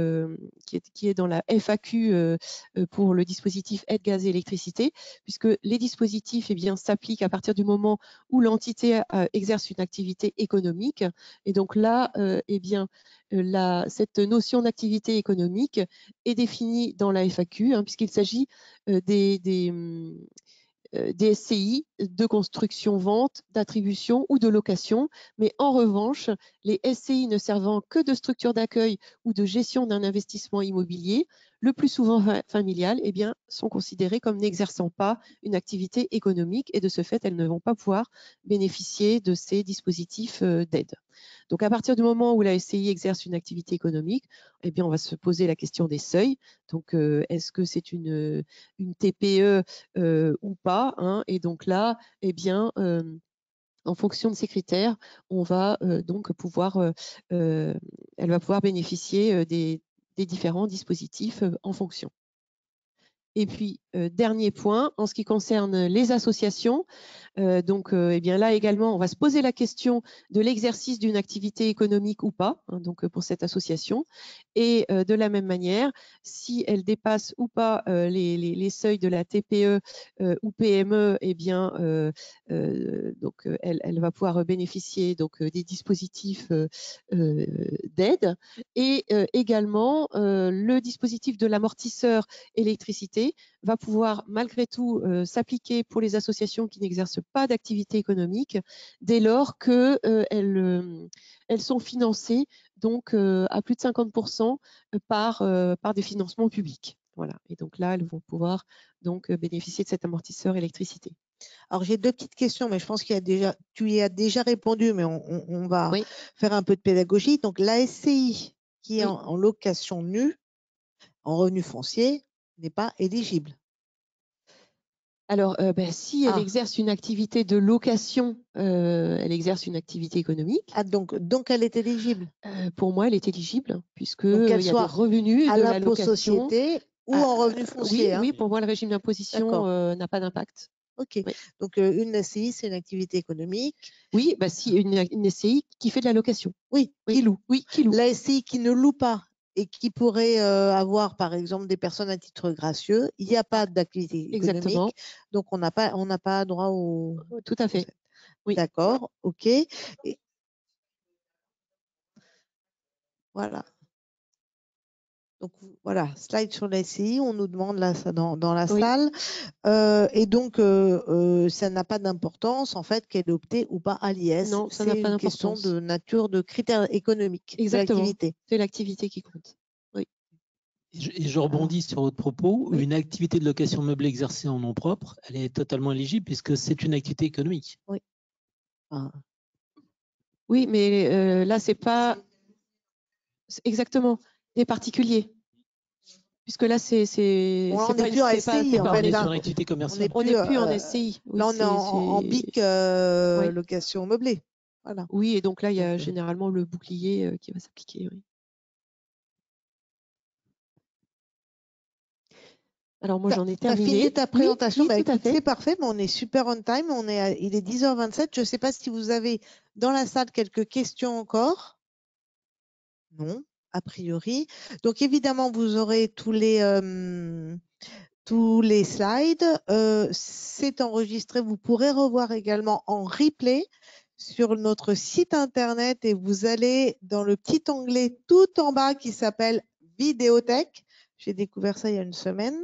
qui est dans la FAQ pour le dispositif aide gaz et électricité, puisque les dispositifs s'appliquent à partir du moment où l'entité exerce une activité économique. Et donc là, cette notion d'activité économique est définie dans la FAQ, puisqu'il s'agit des SCI de construction, vente, d'attribution ou de location. Mais en revanche, les SCI ne servant que de structure d'accueil ou de gestion d'un investissement immobilier, le plus souvent familial, sont considérés comme n'exerçant pas une activité économique et de ce fait, elles ne vont pas pouvoir bénéficier de ces dispositifs d'aide. Donc, à partir du moment où la SCI exerce une activité économique, on va se poser la question des seuils. Donc, est-ce que c'est une TPE ou pas, et donc là, en fonction de ces critères, on va donc pouvoir, elle va pouvoir bénéficier des différents dispositifs en fonction. Et puis, dernier point, en ce qui concerne les associations, eh bien là également, on va se poser la question de l'exercice d'une activité économique ou pas, hein, donc pour cette association. Et de la même manière, si elle dépasse ou pas les seuils de la TPE ou PME, eh bien, elle va pouvoir bénéficier donc des dispositifs d'aide. Et également, le dispositif de l'amortisseur électricité va pouvoir malgré tout s'appliquer pour les associations qui n'exercent pas d'activité économique dès lors que elles sont financées donc à plus de 50% par des financements publics. Voilà. Et donc là, elles vont pouvoir donc bénéficier de cet amortisseur électricité. Alors j'ai deux petites questions, mais je pense tu y as déjà répondu, mais on va faire un peu de pédagogie. Donc la SCI qui est en location nue, en revenu foncier, n'est pas éligible. Alors, si elle exerce une activité de location, elle exerce une activité économique. Ah, donc elle est éligible. Pour moi, elle est éligible, puisque il y a des revenus à de la location. société ou en revenu foncier. Oui, pour moi, le régime d'imposition n'a pas d'impact. Ok. Oui. Donc une SCI, c'est une activité économique. Oui, si une SCI qui fait de la location. Oui, qui loue. Oui, qui loue. La SCI qui ne loue pas et qui pourrait avoir, par exemple, des personnes à titre gracieux, il n'y a pas d'activité économique. Exactement. Donc on n'a pas droit au. Tout à fait. Oui. D'accord. Ok. Et... Voilà. Donc voilà, slide sur la SCI, on nous demande là ça dans la salle. Et donc ça n'a pas d'importance en fait qu'elle ait opté ou pas à l'IS. Non, ça n'a pas d'importance. C'est une question de nature de critères économiques. Exactement. De l'activité. C'est l'activité qui compte. Oui. Et je rebondis sur votre propos. Oui. Une activité de location meublée exercée en nom propre, elle est totalement éligible puisque c'est une activité économique. Oui. Oui, mais là c'est pas exactement des particuliers. Puisque là, c'est on n'est plus en SCI. On est sur une activité commerciale. On n'est plus en SCI. Oui, là, on est en BIC location meublée. Voilà. Oui, et donc là, il y a généralement le bouclier qui va s'appliquer. Oui. Alors moi, j'en ai terminé. Tu as fini ta présentation. Oui, tout à fait. C'est parfait, mais on est super on time. Il est 10h27. Je ne sais pas si vous avez dans la salle quelques questions encore. Non, a priori. Donc évidemment, vous aurez tous les slides. C'est enregistré. Vous pourrez revoir également en replay sur notre site internet et vous allez dans le petit onglet tout en bas qui s'appelle Vidéothèque. J'ai découvert ça il y a une semaine.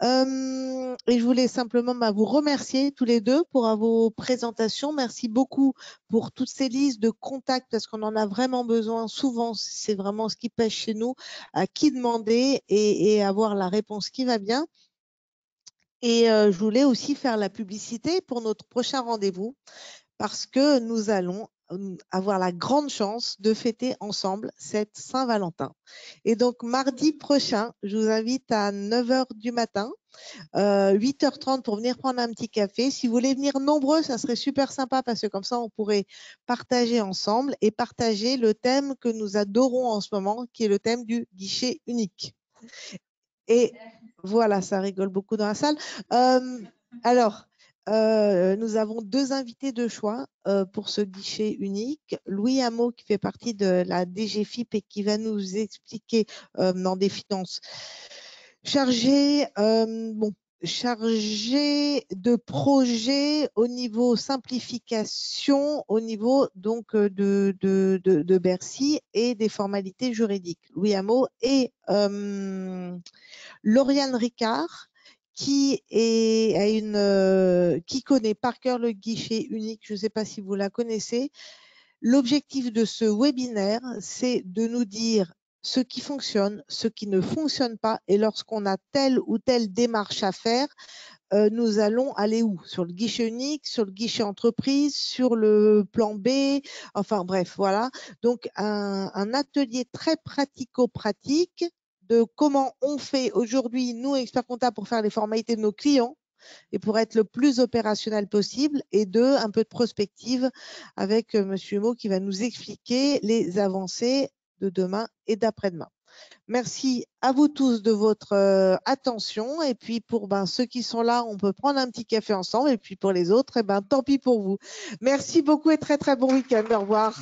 Et je voulais simplement vous remercier tous les deux pour vos présentations. Merci beaucoup pour toutes ces listes de contacts parce qu'on en a vraiment besoin. Souvent, c'est vraiment ce qui pêche chez nous, à qui demander et avoir la réponse qui va bien. Et je voulais aussi faire la publicité pour notre prochain rendez-vous parce que nous allons avoir la grande chance de fêter ensemble cette Saint-Valentin. Et donc, mardi prochain, je vous invite à 9h du matin, 8h30 pour venir prendre un petit café. Si vous voulez venir nombreux, ça serait super sympa parce que comme ça, on pourrait partager ensemble et partager le thème que nous adorons en ce moment, qui est le thème du guichet unique. Et voilà, ça rigole beaucoup dans la salle. Alors, nous avons deux invités de choix pour ce guichet unique. Louis Hameau, qui fait partie de la DGFIP et qui va nous expliquer dans des finances chargé de projets au niveau simplification, au niveau donc de Bercy et des formalités juridiques. Louis Hameau et Lauriane Ricard, qui connaît par cœur le guichet unique. Je ne sais pas si vous la connaissez. L'objectif de ce webinaire, c'est de nous dire ce qui fonctionne, ce qui ne fonctionne pas, et lorsqu'on a telle ou telle démarche à faire, nous allons aller où? Sur le guichet unique, sur le guichet entreprise, sur le plan B, enfin bref, voilà. Donc un atelier très pratico-pratique de comment on fait aujourd'hui, nous, experts comptables, pour faire les formalités de nos clients et pour être le plus opérationnel possible, et un peu de prospective avec Monsieur Humeau qui va nous expliquer les avancées de demain et d'après-demain. Merci à vous tous de votre attention. Et puis pour ceux qui sont là, on peut prendre un petit café ensemble. Et puis pour les autres, tant pis pour vous. Merci beaucoup et très très bon week-end. Au revoir.